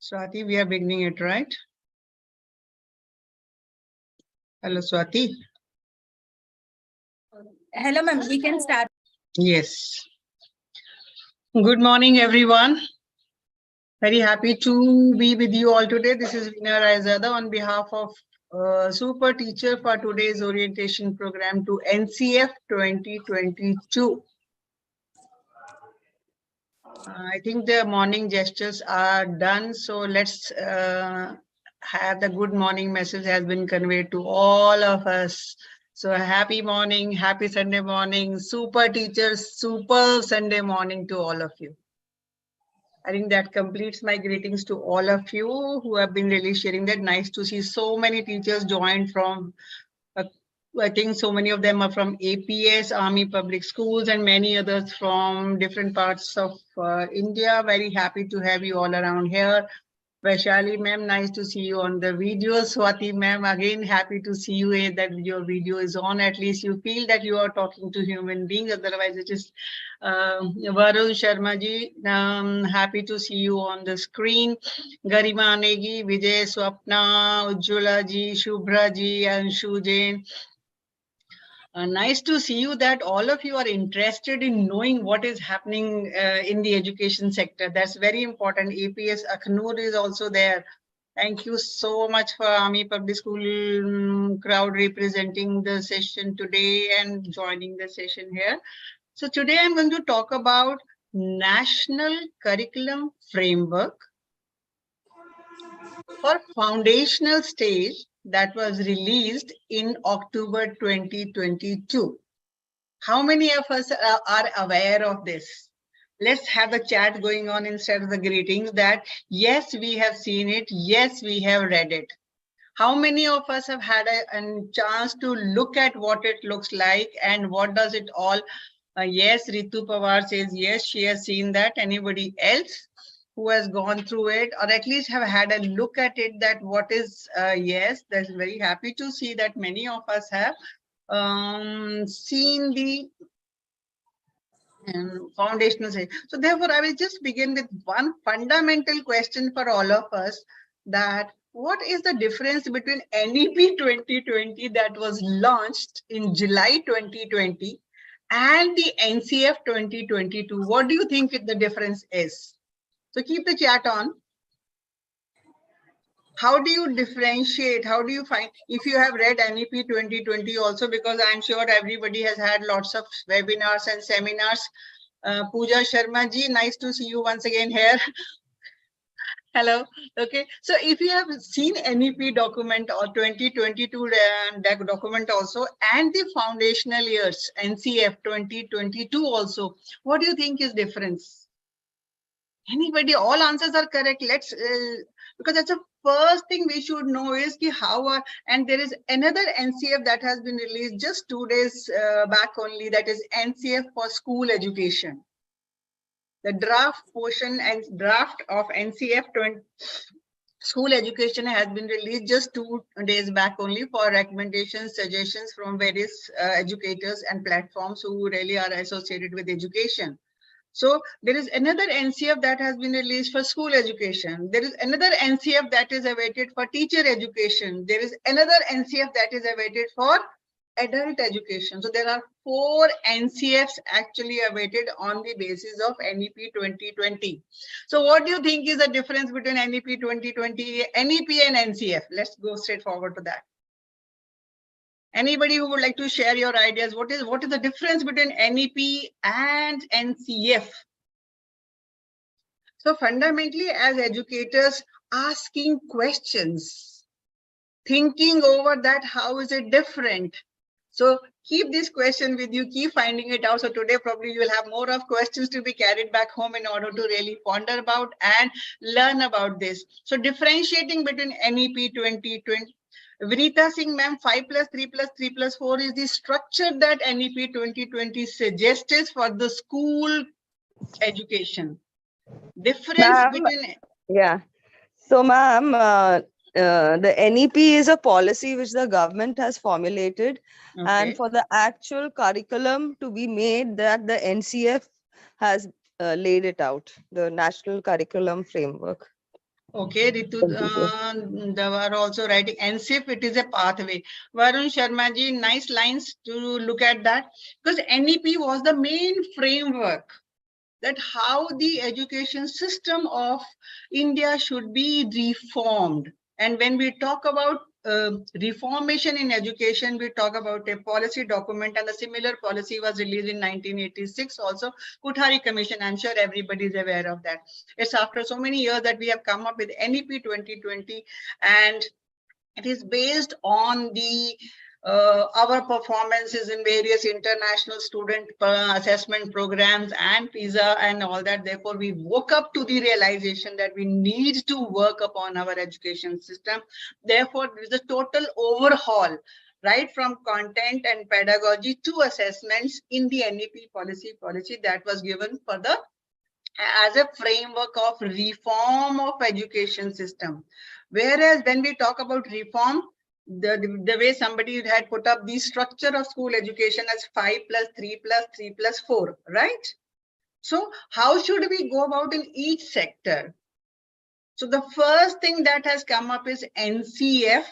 Swati, we are beginning it, right? Hello, Swati. Hello, ma'am. We can start. Yes. Good morning, everyone. Very happy to be with you all today. This is Veena Raizada on behalf of SuperTeacher for today's orientation program to NCF 2022. I think the morning gestures are done, so let's have the good morning message has been conveyed to all of us. So happy morning, happy Sunday morning, super teachers, super Sunday morning to all of you. I think that completes my greetings to all of you who have been really sharing that. Nice to see so many teachers joined from I think so many of them are from APS, Army Public Schools, and many others from different parts of India. Very happy to have you all around here. Vaishali ma'am, nice to see you on the video. Swati ma'am, again, happy to see you that your video is on. At least you feel that you are talking to human beings. Otherwise, it is Varun Sharma ji, happy to see you on the screen. Garima Anegi, Vijay Swapna, Ujjwala ji, Shubhra ji, Anshu Jain. Nice to see you that all of you are interested in knowing what is happening in the education sector. That's very important. APS Akhnur is also there. Thank you so much for Army Public School crowd representing the session today and joining the session here. So today I'm going to talk about National Curriculum Framework for Foundational Stage that was released in October 2022. How many of us are aware of this? Let's have a chat going on instead of the greetings that yes, we have seen it. Yes, we have read it. How many of us have had a chance to look at what it looks like and what does it all? Yes, Ritu Pawar says yes, she has seen that. Anybody else who has gone through it or at least have had a look at it that what is, yes, that's very happy to see that many of us have seen the foundational stage. So therefore, I will just begin with one fundamental question for all of us that what is the difference between NEP 2020 that was launched in July 2020 and the NCF 2022? What do you think the difference is? So keep the chat on. How do you differentiate? How do you find, if you have read NEP 2020 also, because I'm sure everybody has had lots of webinars and seminars. Pooja Sharma ji, nice to see you once again here. Hello. Okay. So if you have seen NEP document or 2022 document also, and the foundational years, NCF 2022 also, what do you think is difference? Anybody? All answers are correct. Let's, because that's the first thing we should know is ki how are, and there is another NCF that has been released just 2 days back only, that is NCF for school education. The draft portion and draft of NCF 20 school education has been released just 2 days back only for recommendations, suggestions from various educators and platforms who really are associated with education. So there is another NCF that has been released for school education. There is another NCF that is awaited for teacher education. There is another NCF that is awaited for adult education. So there are 4 NCFs actually awaited on the basis of NEP 2020. So what do you think is the difference between NEP 2020, NEP and NCF? Let's go straight forward to that. Anybody who would like to share your ideas? What is the difference between NEP and NCF? So fundamentally, as educators, asking questions, thinking over that, how is it different? So keep this question with you, keep finding it out. So today probably you will have more of questions to be carried back home in order to really ponder about and learn about this. So differentiating between NEP 2020, Vinita Singh ma'am, 5 plus 3 plus 3 plus 4 is the structure that NEP 2020 suggests for the school education. Difference between... Yeah. So ma'am, the NEP is a policy which the government has formulated, and for the actual curriculum to be made, that the NCF has laid it out, the National Curriculum Framework. Okay, Ritu, they were also writing NCF, it is a pathway. Varun Sharma ji, nice lines to look at that, because NEP was the main framework that how the education system of India should be reformed. And when we talk about reformation in education, we talk about a policy document, and a similar policy was released in 1986 also, Kothari Commission. I'm sure everybody is aware of that. It's after so many years that we have come up with NEP 2020, and it is based on the our performances in various international student assessment programs and PISA and all that. Therefore, we woke up to the realization that we need to work upon our education system. Therefore, there is a total overhaul, right from content and pedagogy to assessments in the NEP policy that was given for the as a framework of reform of education system. Whereas when we talk about reform, the way somebody had put up the structure of school education as 5 plus 3 plus 3 plus 4, right? So how should we go about in each sector? So the first thing that has come up is NCF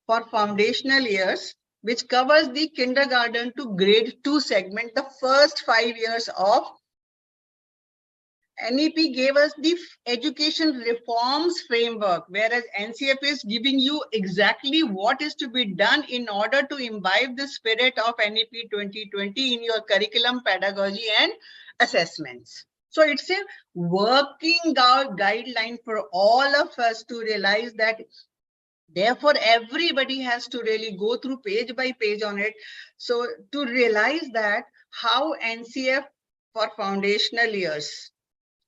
for foundational years. which covers the kindergarten to grade 2 segment, the first 5 years of NEP gave us the education reforms framework, whereas NCF is giving you exactly what is to be done in order to imbibe the spirit of NEP 2020 in your curriculum, pedagogy, and assessments. So it's a working guideline for all of us to realize that therefore everybody has to really go through page by page on it. So to realize that how NCF for foundational years,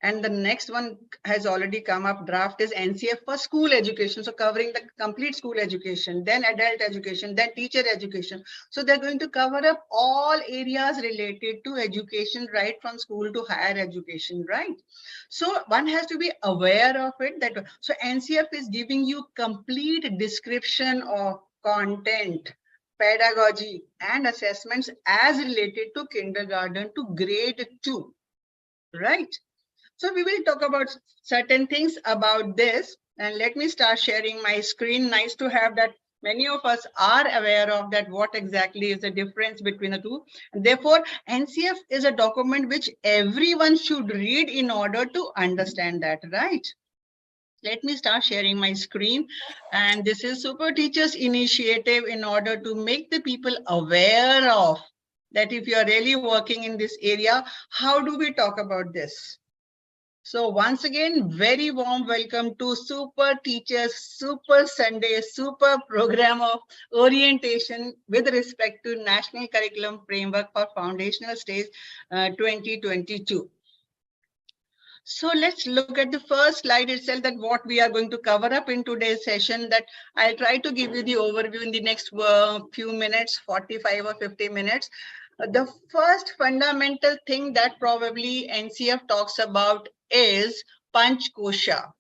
and the next one has already come up, draft is NCF for school education. So covering the complete school education, then adult education, then teacher education. So they're going to cover up all areas related to education, right from school to higher education, right? So one has to be aware of it. That so NCF is giving you complete description of content, pedagogy, and assessments as related to kindergarten to grade 2, right? So we will talk about certain things about this, and let me start sharing my screen. Nice to have that many of us are aware of that what exactly is the difference between the two. And therefore, NCF is a document which everyone should read in order to understand that, right? Let me start sharing my screen. And this is SuperTeacher's initiative in order to make the people aware of that if you are really working in this area, how do we talk about this? So once again, very warm welcome to SuperTeacher's Super Sunday Super Program of Orientation with respect to National Curriculum Framework for Foundational Stage 2022. So let's look at the first slide itself, that what we are going to cover up in today's session. That I'll try to give you the overview in the next few minutes, 45 or 50 minutes. The first fundamental thing that probably NCF talks about is panch, kosha.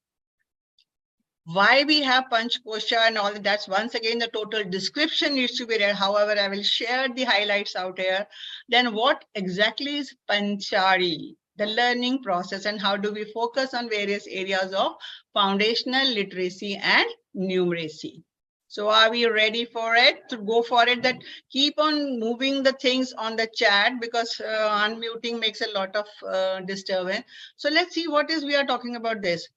Why we have panch, kosha and all that's once again the total description needs to be read. However, I will share the highlights out here. Then what exactly is panchari, the learning process, and how do we focus on various areas of foundational literacy and numeracy. So are we ready for it? To go for it, that keep on moving the things on the chat, because unmuting makes a lot of disturbance. So let's see what is we are talking about this.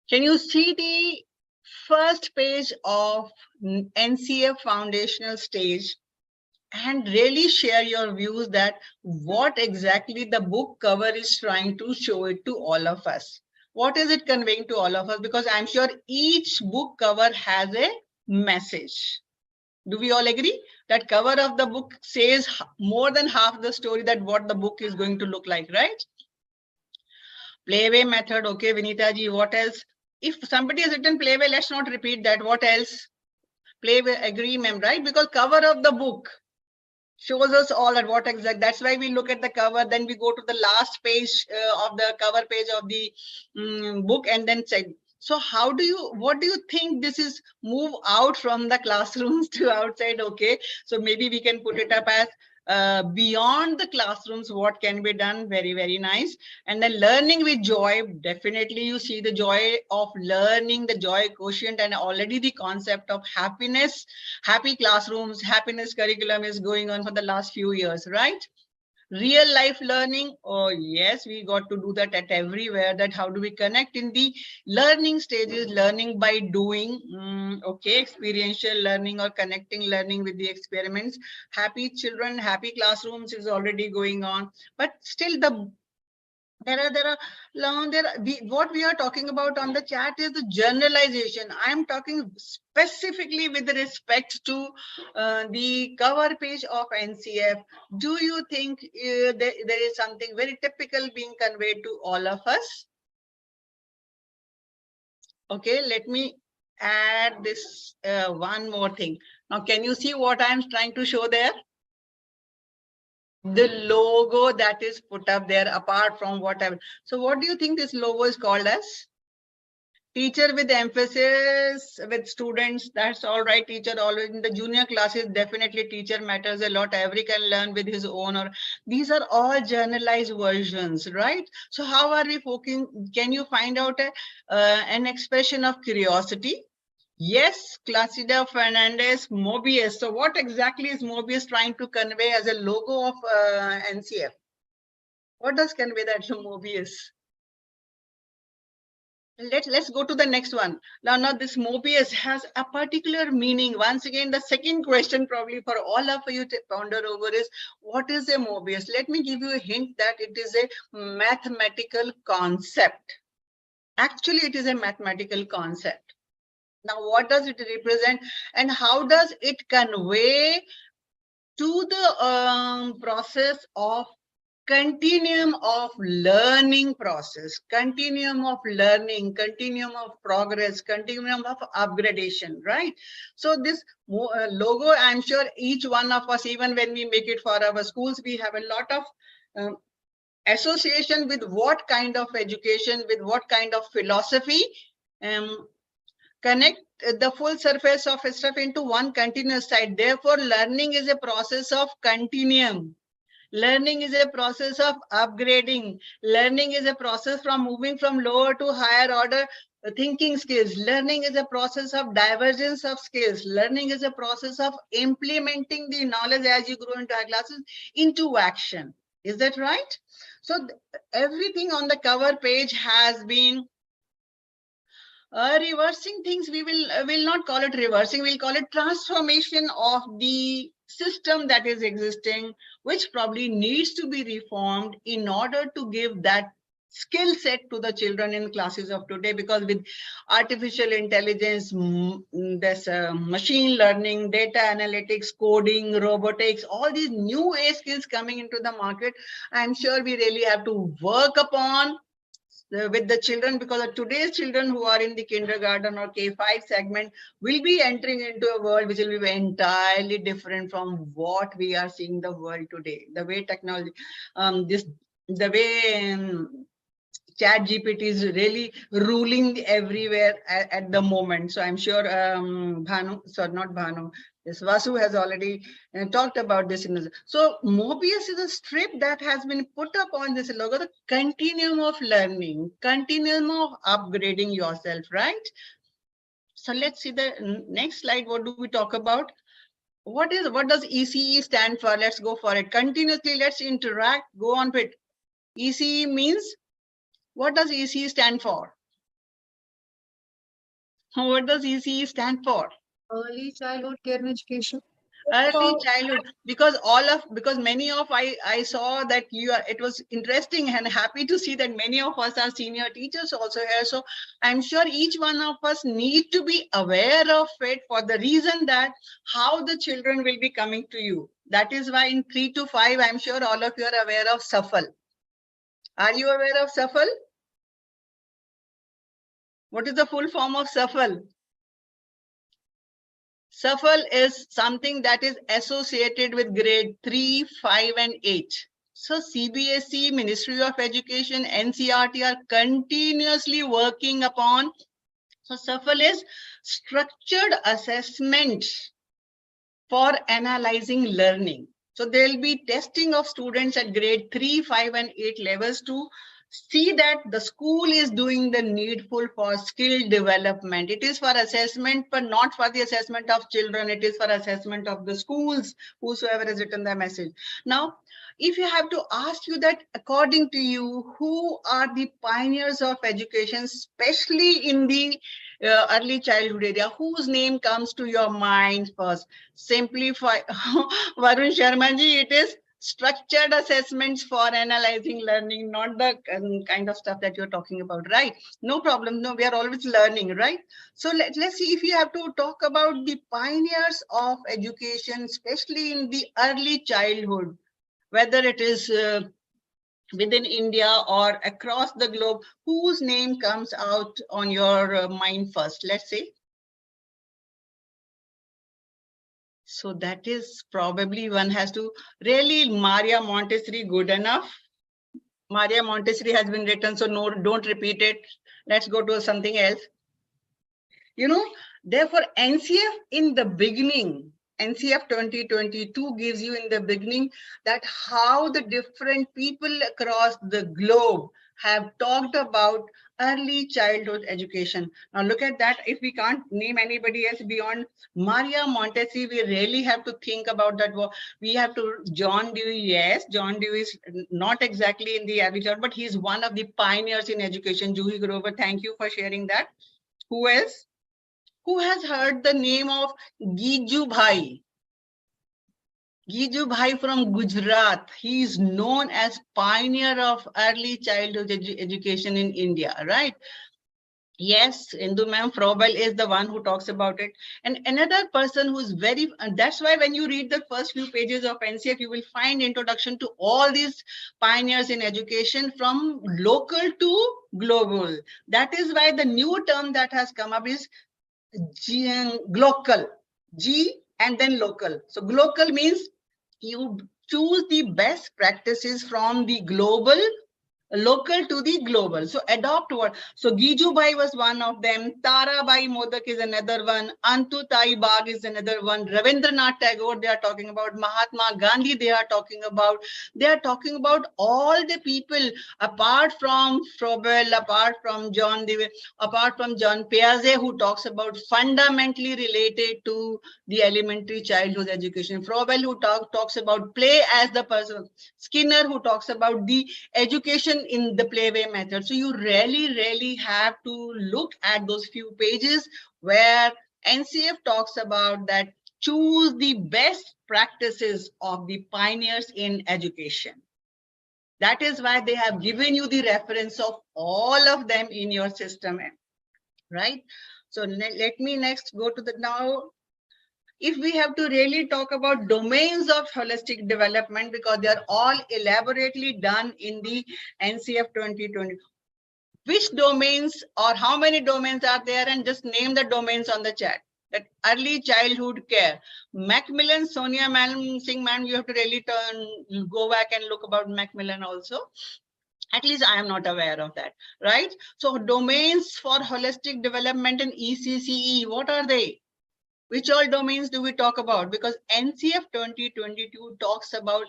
Can you see the first page of NCF foundational stage and really share your views that what exactly the book cover is trying to show it to all of us? What is it conveying to all of us? Because I'm sure each book cover has a message. Do we all agree that cover of the book says more than half the story, that what the book is going to look like, right? Playway method. Okay, Vinita ji, what else? If somebody has written playway, let's not repeat that. What else? Playway, agree, ma'am, right? Because cover of the book shows us all at what exact. That's why we look at the cover, then we go to the last page of the cover page of the book, and then check. So how do you, what do you think this is move out from the classrooms to outside? Okay, so maybe we can put it up as beyond the classrooms, what can be done. Very, very nice. And then learning with joy, definitely you see the joy of learning, the joy quotient, and already the concept of happiness, happy classrooms, happiness curriculum is going on for the last few years, right? Real life learning. Oh yes, we got to do that at everywhere. That how do we connect in the learning stages, learning by doing. Okay, experiential learning or connecting learning with the experiments. Happy children, happy classrooms is already going on, but still the what we are talking about on the chat is the generalization. I'm talking specifically with respect to the cover page of NCF. Do you think there is something very typical being conveyed to all of us? Okay, let me add this one more thing. Now, can you see what I'm trying to show there? The logo that is put up there, apart from whatever. So what do you think this logo is called as? Teacher with emphasis with students. That's all right. Teacher always in the junior classes, definitely teacher matters a lot. Every can learn with his own, or these are all generalized versions, right? So how are we focusing? Can you find out an expression of curiosity? Yes, Clasida Fernandez, Mobius. So what exactly is Mobius trying to convey as a logo of NCF? What does convey that to Mobius? Let's go to the next one. Now this Mobius has a particular meaning. Once again, the second question probably for all of you to ponder over is, what is a Mobius? Let me give you a hint that it is a mathematical concept. Actually, it is a mathematical concept. Now, what does it represent and how does it convey to the process of continuum of learning process, continuum of learning, continuum of progress, continuum of upgradation, right? So this logo, I'm sure each one of us, even when we make it for our schools, we have a lot of association with what kind of education, with what kind of philosophy, connect the full surface of stuff into one continuous side. Therefore, learning is a process of continuum. Learning is a process of upgrading. Learning is a process from moving from lower to higher order thinking skills. Learning is a process of divergence of skills. Learning is a process of implementing the knowledge as you grow into higher classes into action. Is that right? So everything on the cover page has been reversing things. We will not call it reversing, we'll call it transformation of the system that is existing, which probably needs to be reformed in order to give that skill set to the children in classes of today. Because with artificial intelligence, there's machine learning, data analytics, coding, robotics, all these new age skills coming into the market, I'm sure we really have to work upon with the children, because today's children who are in the kindergarten or K5 segment will be entering into a world which will be entirely different from what we are seeing the world today. The way technology, the way Chat GPT is really ruling everywhere at the moment. So I'm sure this Vasu has already talked about this. So Mobius is a strip that has been put up on this logo, the continuum of learning, continuum of upgrading yourself, right? So let's see the next slide. What do we talk about? What does ECE stand for? Let's go for it. Continuously, let's interact, go on with it. ECE means, what does ECE stand for? What does ECE stand for? Early childhood care and education. Early childhood, because many of I saw that it was interesting and happy to see that many of us are senior teachers also here. So I'm sure each one of us need to be aware of it, for the reason that how the children will be coming to you. That is why in 3 to 5, I'm sure all of you are aware of SAFL. Are you aware of SAFL? What is the full form of SAFL? SAFL is something that is associated with grade 3, 5, and 8. So CBSE, Ministry of Education, NCERT are continuously working upon. So SAFL is structured assessment for analyzing learning. So there will be testing of students at grade 3, 5, and 8 levels to see that the school is doing the needful for skill development. It is for assessment, but not for the assessment of children. It is for assessment of the schools, whosoever has written the message. Now, if you have to ask you that, according to you, who are the pioneers of education, especially in the early childhood area, whose name comes to your mind first? Simplify. Varun Sharma ji, it is structured assessments for analyzing learning, not the kind of stuff that you're talking about, right? No problem. No, we are always learning, right? So let's see if you have to talk about the pioneers of education, especially in the early childhood, whether it is within India or across the globe, whose name comes out on your mind first? Let's say. So that is probably one has to really Maria Montessori, good enough. Maria Montessori has been written, so no, don't repeat it. Let's go to something else. Therefore, NCF in the beginning, NCF 2022 gives you in the beginning that how the different people across the globe have talked about early childhood education. Now look at that. If we can't name anybody else beyond Maria Montessori, we really have to think about that. We have to, John Dewey, yes, John Dewey is not exactly in the early childhood, but he's one of the pioneers in education. Juhi Grover, thank you for sharing that. Who else? Who has heard the name of Giju Bhai? Giju Bhai from Gujarat. He is known as pioneer of early childhood education in India, right? Yes, Indu ma'am, Frobel is the one who talks about it. And another person who's very, that's why when you read the first few pages of NCF, you will find introduction to all these pioneers in education from local to global. That is why the new term that has come up is glocal, G and then local. So glocal means you choose the best practices from the global, local to the global. So adopt what? So Gijubai was one of them. Tarabai Modak is another one. Antutai Bagh is another one. Ravindranath Tagore, they are talking about. Mahatma Gandhi, they are talking about. They are talking about all the people apart from Froebel, apart from John Dewey, apart from John Piaget, who talks about fundamentally related to the elementary childhood education. Froebel, who talks about play as the person. Skinner, who talks about the education in the playway method. So you really have to look at those few pages where NCF talks about that choose the best practices of the pioneers in education. That is why they have given you the reference of all of them in your system, right? So let me next go to the now. If we have to really talk about domains of holistic development, because they are all elaborately done in the NCF 2020, which domains or how many domains are there, and just name the domains on the chat. That early childhood care. Macmillan, Sonia Ma'am, Singh Ma'am, you have to really go back and look about Macmillan also. At least I am not aware of that, right? So domains for holistic development in ECCE, what are they? Which all domains do we talk about? Because NCF 2022 talks about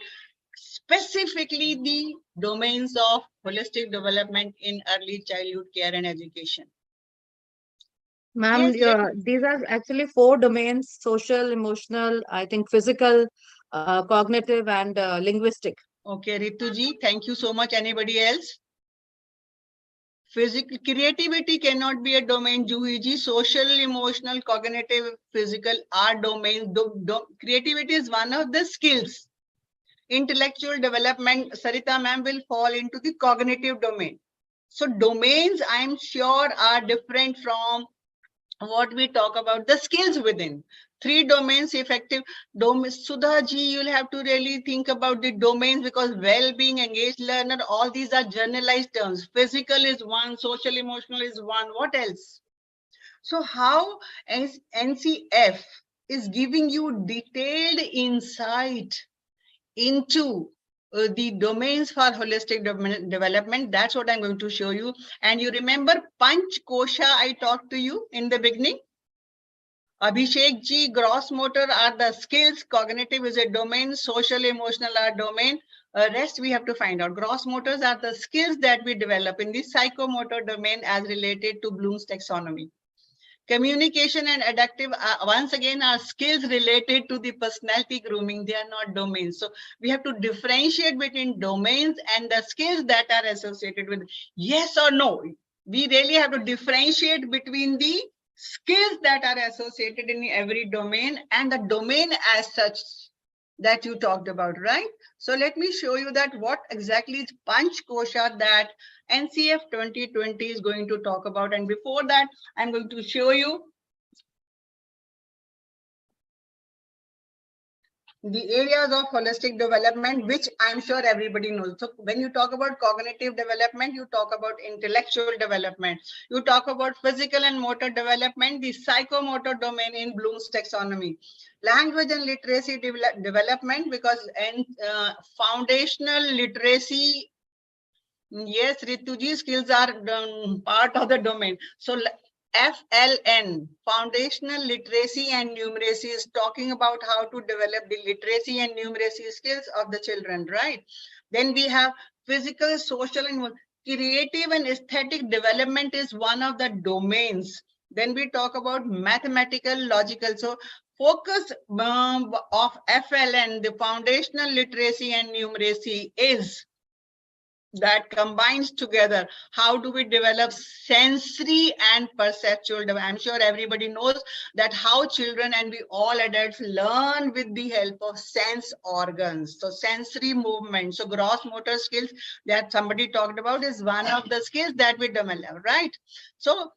specifically the domains of holistic development in early childhood care and education. Ma'am, Yes, these are actually 4 domains: social, emotional, I think physical, cognitive, and linguistic. Okay, Rituji, thank you so much. Anybody else? Physical creativity cannot be a domain, Juhiji. Social, emotional, cognitive, physical are domains. Creativity is one of the skills. Intellectual development, Sarita ma'am, will fall into the cognitive domain. So domains, I'm sure, are different from what we talk about the skills within. 3 domains effective. Sudha ji, you'll have to really think about the domains, because well-being, engaged learner, all these are generalized terms. Physical is one, social emotional is one. What else? So how NCF is giving you detailed insight into the domains for holistic development. That's what I'm going to show you. And you remember panch kosha I talked to you in the beginning? Abhishek ji, gross motor are the skills, cognitive is a domain, social emotional are domain. Rest we have to find out. Gross motors are the skills that we develop in the psychomotor domain as related to Bloom's taxonomy. Communication and adaptive, once again, are skills related to the personality grooming. They are not domains. So we have to differentiate between domains and the skills that are associated with yes or no. We really have to differentiate between the skills that are associated in every domain and the domain as such that you talked about, right? So let me show you that what exactly is panch kosha that NCF 2020 is going to talk about. And before that, I'm going to show you the areas of holistic development, which I'm sure everybody knows. So when you talk about cognitive development, you talk about intellectual development. You talk about physical and motor development, the psychomotor domain in Bloom's taxonomy. Language and literacy development, because foundational literacy, yes, Rituji, skills are part of the domain. So FLN, foundational literacy and numeracy, is talking about how to develop the literacy and numeracy skills of the children, right? Then we have physical, social, and creative and aesthetic development is one of the domains. Then we talk about mathematical, logical. So focus of FLN, the foundational literacy and numeracy, is that combines together. How do we develop sensory and perceptual development? I'm sure everybody knows that how children and we all adults learn with the help of sense organs. So sensory movement, so gross motor skills that somebody talked about is one of the skills that we develop, right? So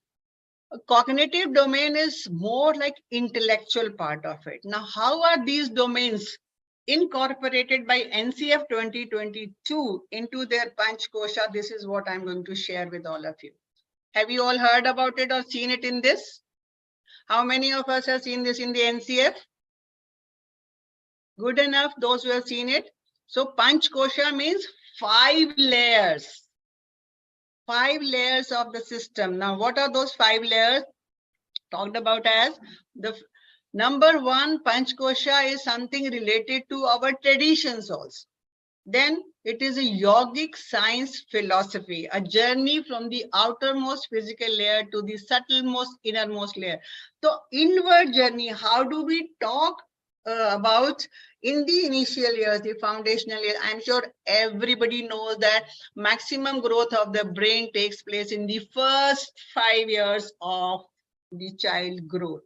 cognitive domain is more like intellectual part of it. Now, how are these domains incorporated by NCF 2022 into their panch kosha? This is what I'm going to share with all of you. Have you all heard about it or seen it in this? How many of us have seen this in the NCF? Good enough, those who have seen it. So panch kosha means 5 layers. 5 layers of the system. Now, what are those 5 layers? Talked about as the number 1, panch kosha is something related to our traditions also. Then it is a yogic science philosophy, a journey from the outermost physical layer to the subtlemost innermost layer. So inward journey, how do we talk about in the initial years, the foundational years? I'm sure everybody knows that maximum growth of the brain takes place in the first 5 years of the child growth.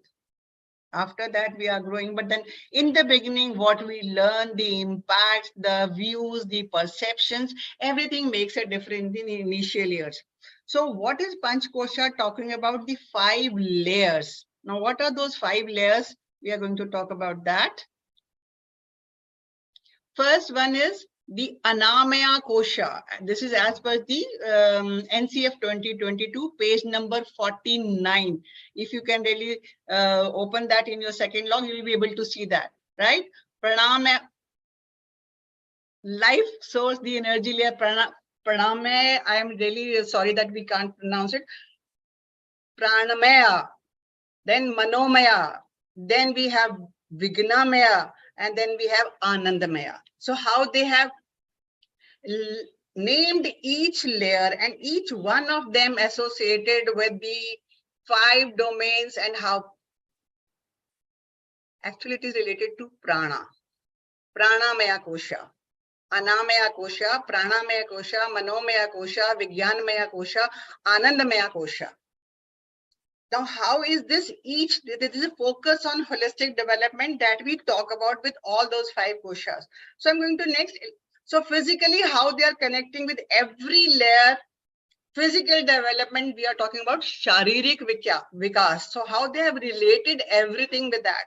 After that, we are growing. But then in the beginning, what we learn, the impacts, the views, the perceptions, everything makes a difference in the initial years. So what is panch kosha talking about? The 5 layers. Now, what are those 5 layers? We are going to talk about that. First one is the Anamaya Kosha. This is as per the NCF 2022, page number 49. If you can really open that in your second log, you will be able to see that, right? Pranamaya, life source, the energy layer. Pranamaya, I am really sorry that we can't pronounce it. Pranamaya, then Manomaya, then we have Vignamaya, and then we have Anandamaya. So how they have named each layer and each one of them associated with the 5 domains, and how actually it is related to prana. Pranamaya kosha, Anamaya kosha, Pranamaya kosha, Manomaya kosha, Vigyanmaya kosha, Anandamaya kosha. Now, how is this each? This is a focus on holistic development that we talk about with all those 5 koshas. So I'm going to next. So physically, how they are connecting with every layer. Physical development, we are talking about sharirik vikas. So how they have related everything with that,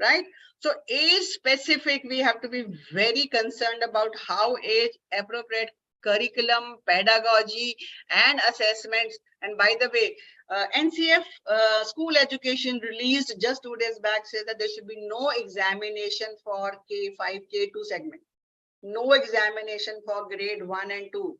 right? So age specific, we have to be very concerned about how age appropriate curriculum, pedagogy, and assessments. And by the way, NCF school education released just 2 days back says that there should be no examination for K5, K2 segment. No examination for grade 1 and 2.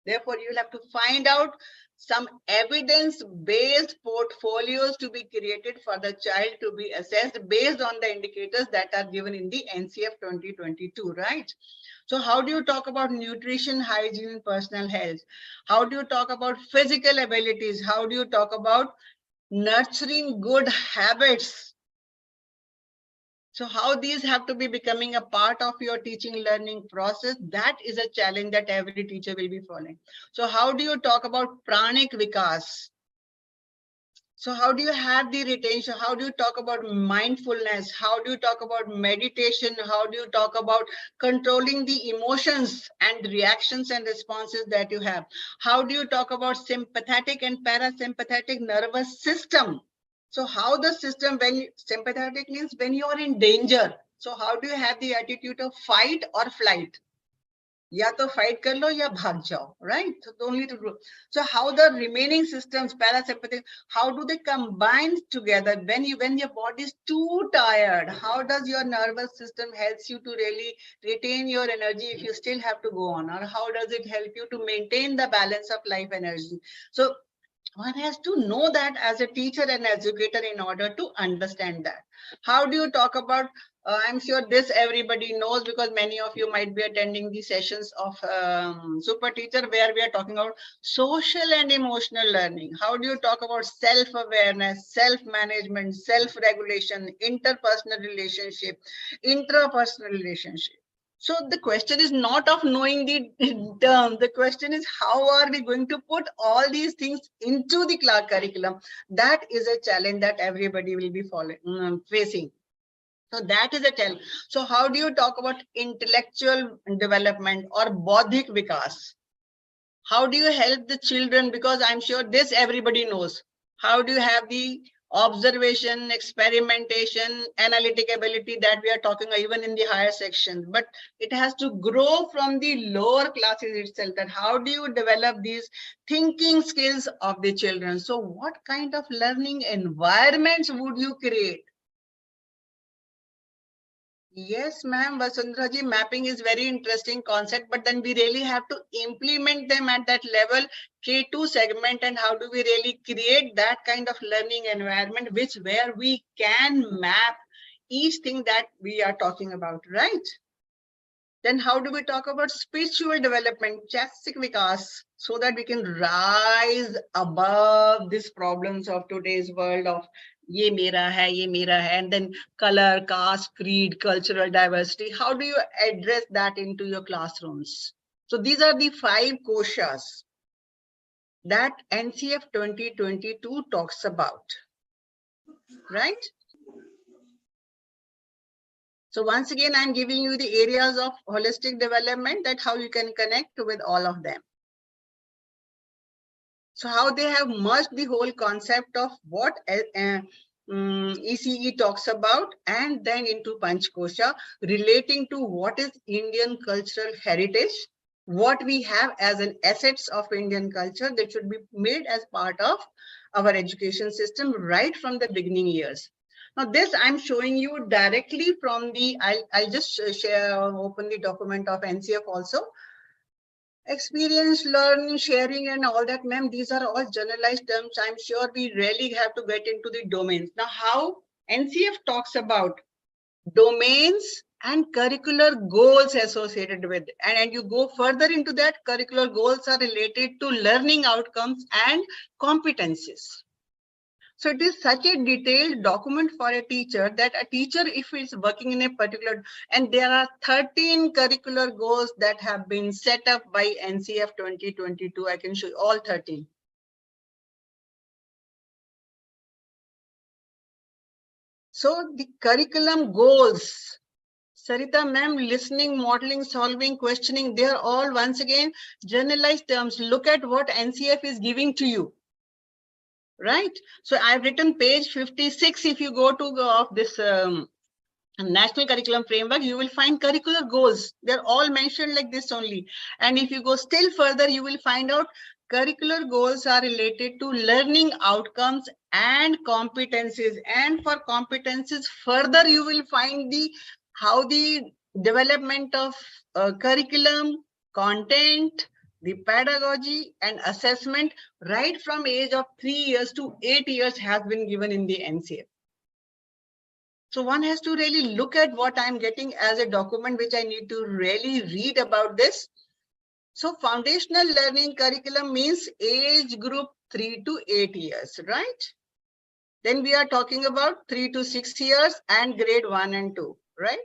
Therefore, you will have to find out some evidence-based portfolios to be created for the child to be assessed based on the indicators that are given in the NCF 2022, right? So how do you talk about nutrition, hygiene, and personal health? How do you talk about physical abilities? How do you talk about nurturing good habits? So how these have to be becoming a part of your teaching learning process, that is a challenge that every teacher will be following. So how do you talk about pranic vikas? So how do you have the retention? How do you talk about mindfulness? How do you talk about meditation? How do you talk about controlling the emotions and reactions and responses that you have? How do you talk about sympathetic and parasympathetic nervous system? So how the system, when sympathetic means when you are in danger. So how do you have the attitude of fight or flight? Ya to fight kar lo ya bhag jao, right? So only to do. So how the remaining systems, parasympathetic, how do they combine together? When your body is too tired, how does your nervous system helps you to really retain your energy if you still have to go on? Or how does it help you to maintain the balance of life energy? So One has to know that as a teacher and educator in order to understand that. How do you talk about, I'm sure this everybody knows because many of you might be attending the sessions of SuperTeacher where we are talking about social and emotional learning. How do you talk about self-awareness, self-management, self-regulation, interpersonal relationship, intrapersonal relationship? So the question is not of knowing the term. The question is how are we going to put all these things into the class curriculum? That is a challenge that everybody will be facing. So that is a challenge. So how do you talk about intellectual development or bodhik vikas? How do you help the children? Because I'm sure this everybody knows. How do you have the observation, experimentation, analytic ability that we are talking even in the higher sections? But it has to grow from the lower classes itself. That how do you develop these thinking skills of the children? So what kind of learning environments would you create? Yes, ma'am, Vasundhara ji, mapping is very interesting concept, but then we really have to implement them at that level, K2 segment, and how do we really create that kind of learning environment, where we can map each thing that we are talking about, right? Then how do we talk about spiritual development, chastic vikas, so that we can rise above these problems of today's world of ye mera hai, and then color, caste, creed, cultural diversity. How do you address that into your classrooms? So these are the 5 koshas that NCF 2022 talks about, right? So once again, I'm giving you the areas of holistic development, that how you can connect with all of them. So how they have merged the whole concept of what ECE talks about, and then into Panch Kosha, relating to what is Indian cultural heritage, what we have as an assets of Indian culture that should be made as part of our education system right from the beginning years. Now this I'm showing you directly from the, I'll just open the document of NCF also. Experience, learning, sharing, and all that, ma'am, these are all generalized terms. I'm sure we really have to get into the domains. Now, how NCF talks about domains and curricular goals associated with, and you go further into that, curricular goals are related to learning outcomes and competencies. So it is such a detailed document for a teacher that a teacher, if is working in a particular, and there are 13 curricular goals that have been set up by NCF 2022. I can show you all 13. So the curriculum goals, Sarita ma'am, listening, modeling, solving, questioning, they are all once again generalized terms. Look at what NCF is giving to you. Right? So I've written page 56. If you go to this National Curriculum Framework, you will find curricular goals. They're all mentioned like this only. And if you go still further, you will find out curricular goals are related to learning outcomes and competencies. And for competencies, further you will find the how the development of curriculum, content, the pedagogy and assessment right from age of 3 years to 8 years has been given in the NCF. So one has to really look at what I'm getting as a document, which I need to really read about this. So foundational learning curriculum means age group 3 to 8 years, right? Then we are talking about 3 to 6 years and grade 1 and 2, right?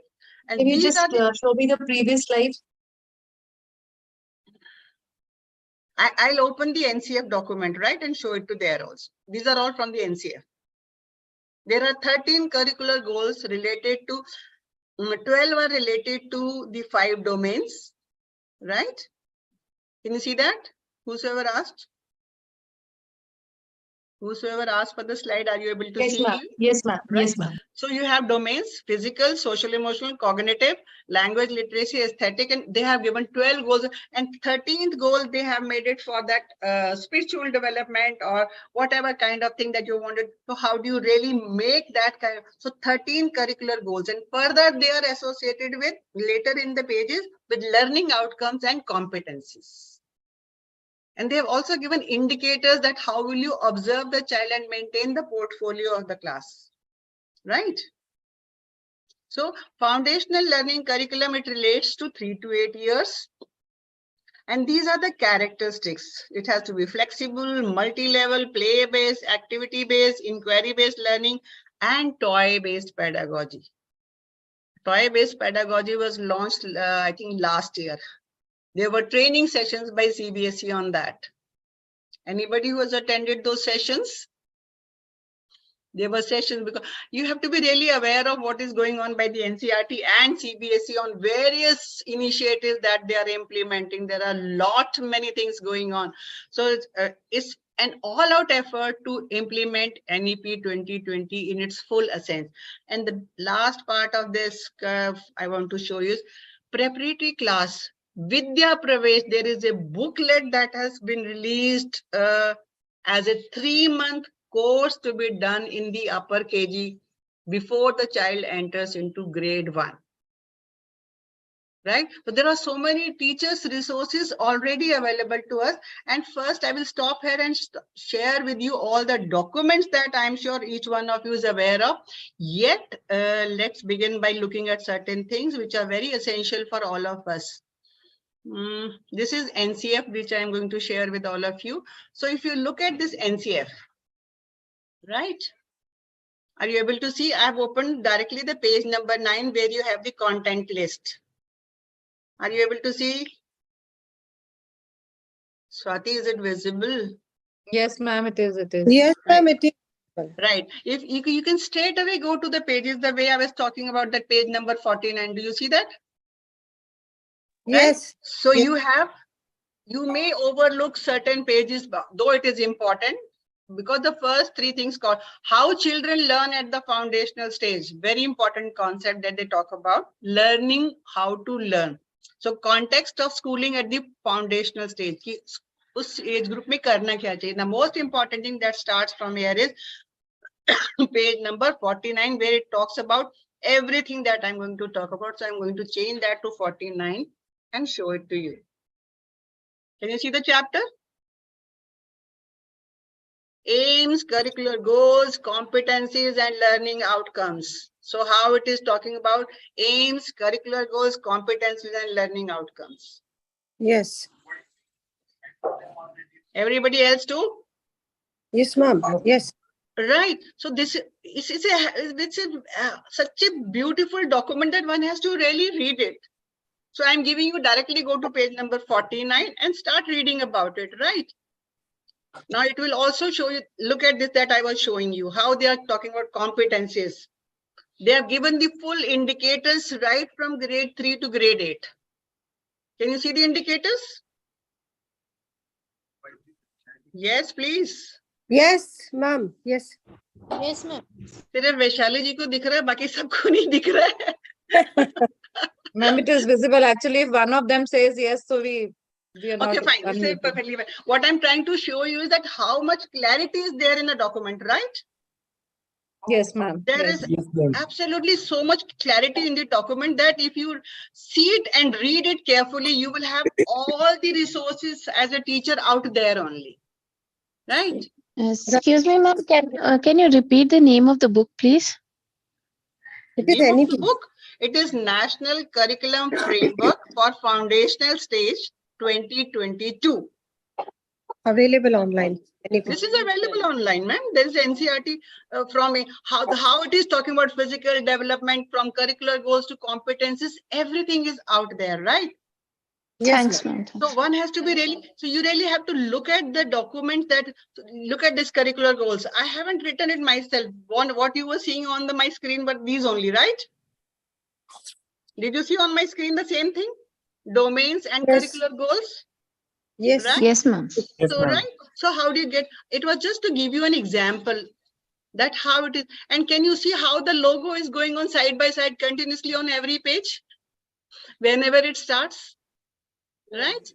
And can you these just are the, show me the previous slide? I'll open the NCF document, right, and show it to there also. These are all from the NCF. There are 13 curricular goals related to, 12 are related to the 5 domains, right? Can you see that? Whosoever asked? Whosoever asked for the slide, are you able to see? Yes, ma'am. Right? Yes, ma'am. So you have domains, physical, social, emotional, cognitive, language, literacy, aesthetic, and they have given 12 goals. And 13th goal, they have made it for that spiritual development or whatever kind of thing that you wanted. So how do you really make that kind of, so 13 curricular goals, and further they are associated with later in the pages with learning outcomes and competencies. And they have also given indicators that how will you observe the child and maintain the portfolio of the class, right? So foundational learning curriculum, it relates to 3 to 8 years. And these are the characteristics. It has to be flexible, multi-level, play-based, activity-based, inquiry-based learning, and toy-based pedagogy. Toy-based pedagogy was launched, I think, last year. There were training sessions by CBSE on that. Anybody who has attended those sessions? There were sessions, because you have to be really aware of what is going on by the NCERT and CBSE on various initiatives that they are implementing. There are many things going on. So it's an all-out effort to implement NEP 2020 in its full essence. And the last part of this curve I want to show you is preparatory class. Vidya Pravesh, there is a booklet that has been released as a 3-month course to be done in the upper KG before the child enters into grade 1. Right? So there are so many teachers' resources already available to us. And first, I will stop here and share with you all the documents that I'm sure each one of you is aware of. Yet, let's begin by looking at certain things which are very essential for all of us. This is NCF, which I'm going to share with all of you. So if you look at this NCF, right? Are you able to see? I've opened directly the page number 9 where you have the content list. Are you able to see? Swati, is it visible? Yes, ma'am, it is. Yes, ma'am, it is. Right. If you can straight away go to the pages the way I was talking about, that page number 49. Do you see that? Yes. Right? So Yes. you may overlook certain pages, though it is important, because the first 3 things called how children learn at the foundational stage. Very important concept that they talk about, learning how to learn. So context of schooling at the foundational stage. Ki us age group mein karna kya chahiye. The most important thing that starts from here is page number 49, where it talks about everything that I'm going to talk about. So I'm going to change that to 49 and show it to you. Can you see the chapter? Aims, curricular goals, competencies, and learning outcomes. So how it is talking about aims, curricular goals, competencies, and learning outcomes. Yes. Everybody else too? Yes, ma'am. Yes. Right. So this is such a beautiful document that one has to really read it. So I'm giving you directly go to page number 49 and start reading about it, right? Now it will also show you, look at this that I was showing you, how they are talking about competencies. They have given the full indicators right from grade 3 to grade 8. Can you see the indicators? Yes, please. Yes, ma'am. Yes. Yes, ma'am. सिर्फ वैशाली जी को दिख रहा है, बाकी सबको नहीं दिख रहा है. Ma'am, it is visible. Actually, if one of them says yes, so we are not. Okay, fine. This is perfectly fine. What I'm trying to show you is that how much clarity is there in the document, right? Yes, ma'am. There is absolutely so much clarity in the document that if you see it and read it carefully, you will have all the resources as a teacher out there only. Right? Excuse me, ma'am. Can you repeat the name of the book, please? It is Name of the anything. book, it is National Curriculum Framework for Foundational Stage 2022. Available online. Anything. This is available online, ma'am. There is NCERT from how it is talking about physical development, from curricular goals to competencies. Everything is out there, right? Yes, Thanks, ma'am. ma'am. So one has to be really, so you really have to look at the documents that, look at this curricular goals. I haven't written it myself. What you were seeing on my screen, but these only, right? Did you see on my screen the same thing? Domains and Yes. curricular goals? Yes. Right? Yes, ma'am. So, right? So how do you get, it was just to give you an example that how it is. And can you see how the logo is going on side by side continuously on every page? Whenever it starts, right?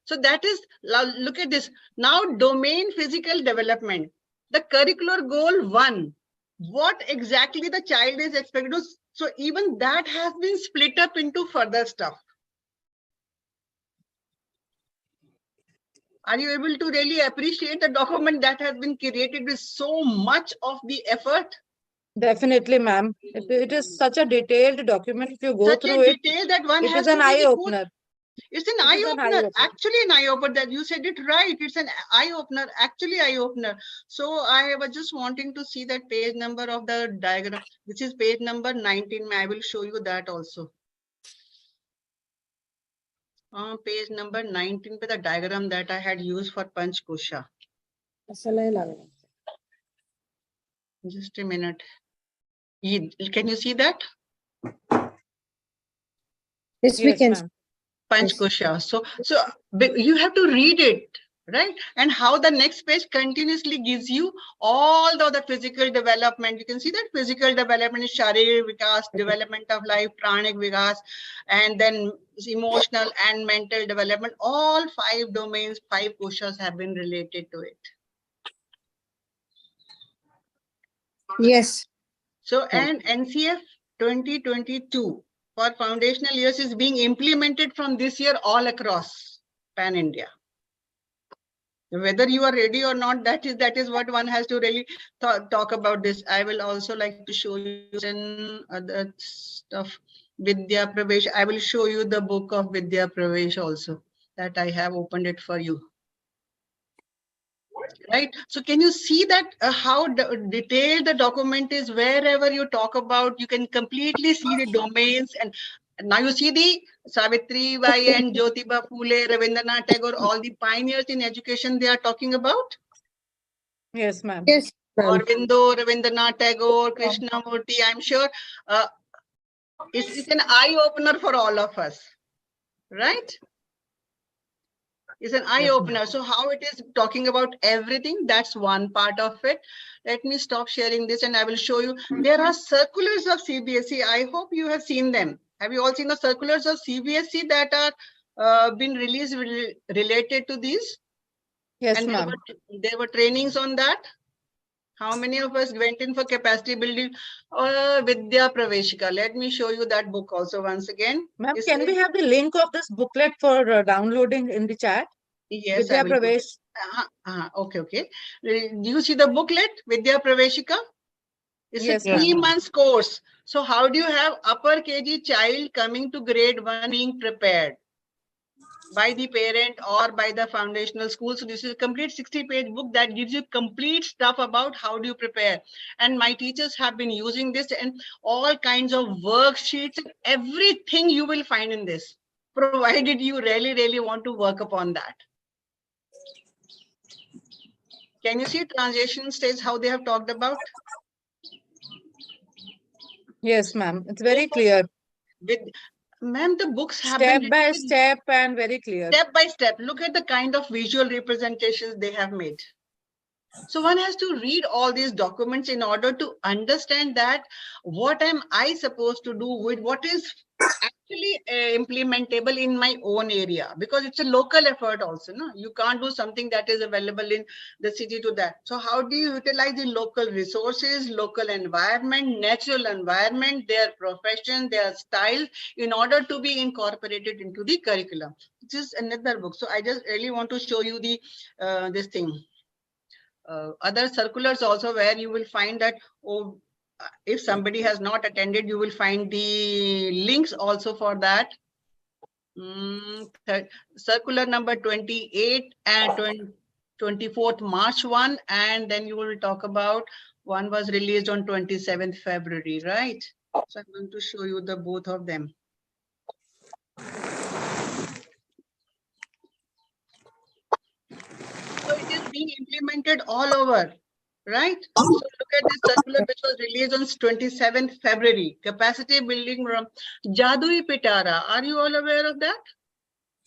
So that is, look at this. Now domain physical development, the curricular goal 1, what exactly the child is expected to, so even that has been split up into further stuff. Are you able to really appreciate the document that has been created with so much of the effort? Definitely, ma'am. It is such a detailed document. If you go Such a through it, detail that one it has is to an eye really go. opener. It's an It is an eye-opener, eye-opener. actually an eye-opener. That you said it right. It's an eye-opener, actually eye-opener. So I was just wanting to see that page number of the diagram. This is page number 19. I will show you that also. Page number 19 with the diagram that I had used for panch kosha. Just a minute. Can you see that? Yes, we can. ma'am. Panch kosha. So you have to read it, right? And how the next page continuously gives you all the physical development. You can see that physical development is sharir vikas, development of life, pranic vikas, and then emotional and mental development. All 5 domains, 5 koshas have been related to it. Yes. So, and NCF 2022 for foundational years is being implemented from this year all across Pan India. Whether you are ready or not, that is what one has to really talk about this. I will also like to show you in other stuff. Vidya Pravesh. I will show you the book of Vidya Pravesh also, that I have opened it for you. Right. So can you see that how detailed the document is? Wherever you talk about, you can completely see the domains. And now you see the Savitri Bai and Jyotiba Phule, Rabindranath Tagore, all the pioneers in education they are talking about. Yes, ma'am. Yes, ma'am. Aurobindo, Rabindranath Tagore, Krishnamurti, I'm sure it's an eye-opener for all of us, right? It's an eye-opener. So how it is talking about everything, that's one part of it. Let me stop sharing this and I will show you. There are circulars of CBSE. I hope you have seen them. Have you all seen the circulars of CBSE that are been released related to these? Yes, and ma'am. there were trainings on that. How many of us went in for capacity building? Vidya Praveshika. Let me show you that book also once again. Ma'am, can we have the link of this booklet for downloading in the chat? Yes, Vidya I will. Pravesh. Okay. Do you see the booklet, Vidya Praveshika? It's Yes, a 3 months course. So how do you have upper KG child coming to grade 1 being prepared by the parent or by the foundational school? So this is a complete 60-page book that gives you complete stuff about how do you prepare. And my teachers have been using this and all kinds of worksheets, everything you will find in this, provided you really want to work upon that. Can you see transition stage, how they have talked about? Yes, ma'am. It's very clear. Ma'am, the books have Step been by step and very clear. Step by step. Look at the kind of visual representations they have made. So one has to read all these documents in order to understand that what am I supposed to do with what is actually implementable in my own area, because it's a local effort also. No, you can't do something that is available in the city to that. So how do you utilize the local resources, local environment, natural environment, their profession, their style, in order to be incorporated into the curriculum? This is another book. So I just really want to show you the this thing. Other circulars also, where you will find that if somebody has not attended, you will find the links also for that. Circular number 28 and 24th March 1, and then you will talk about one was released on 27th February, right? So I'm going to show you the both of them. So it is being implemented all over, right? So look at this circular which was released on 27th February. Capacity building from Jadui Pitara. Are you all aware of that?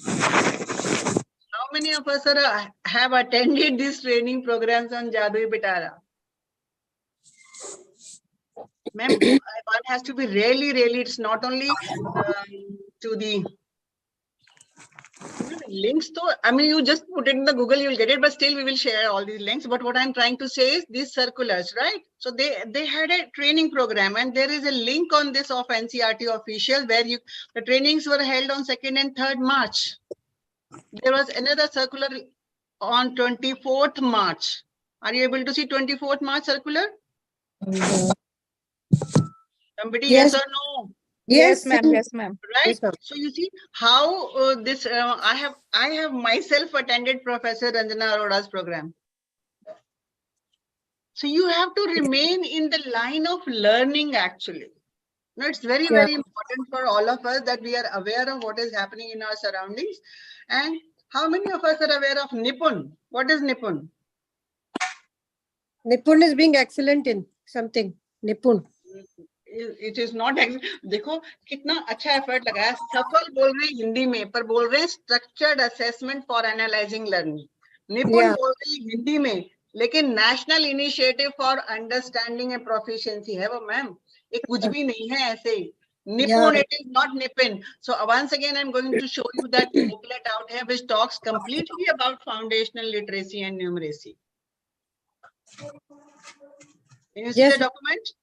How many of us have attended these training programs on Jadui Pitara? Ma'am, one has to be really, it's not only to the links though. I mean, you just put it in the Google, you'll get it, but still we will share all these links. But what I'm trying to say is these circulars, right? So they had a training program, and there is a link on this of NCERT official where the trainings were held on 2nd and 3rd March. There was another circular on 24th March. Are you able to see 24th March circular? Somebody, yes, Yes. or no? Yes, ma'am. Yes, ma'am. Right. Yes, ma'am. So you see how this I have myself attended Professor Ranjana Arora's program. So you have to remain in the line of learning actually. No, it's very, very important for all of us that we are aware of what is happening in our surroundings. And how many of us are aware of Nipun? What is Nipun? Nipun is being excellent in something. Nipun. It is not. देखो कितना अच्छा effort लगाया. सफल बोल रहे हैं हिंदी में, पर बोल रहे हैं structured assessment for analysing learning. निपुण बोल रहे हैं हिंदी में, लेकिन national initiative for understanding and proficiency है वो मैम. ये कुछ भी नहीं है ऐसे. Nipun, it is not Nipun. So once again, I'm going to show you that booklet out here, which talks completely about foundational literacy and numeracy. Can you see the document?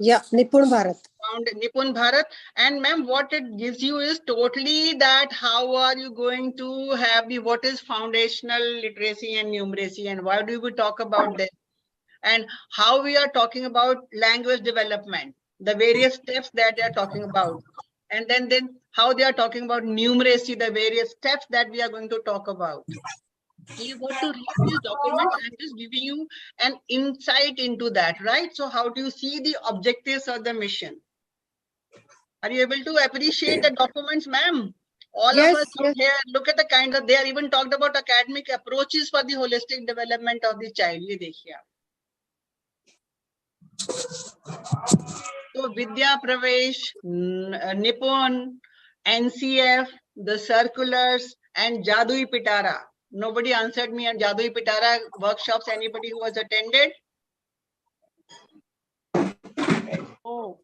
Yeah, Nipun Bharat. Found Nipun Bharat. And ma'am, what it gives you is totally that how are you going to have the what is foundational literacy and numeracy, and why do we talk about this, and how we are talking about language development, the various steps that they are talking about, and then how they are talking about numeracy, the various steps that we are going to talk about. So you got to read these documents. I'm just giving you an insight into that, right? So how do you see the objectives of the mission? Are you able to appreciate the documents, ma'am? All of us here, look at the kind of, they are even talked about academic approaches for the holistic development of the child. Ye dekhiye aap. So Vidya Pravesh, Nipun, NCF, the circulars, and Jadui Pitara. Nobody answered me on Jadui Pitara workshops. Anybody who has attended? Oh,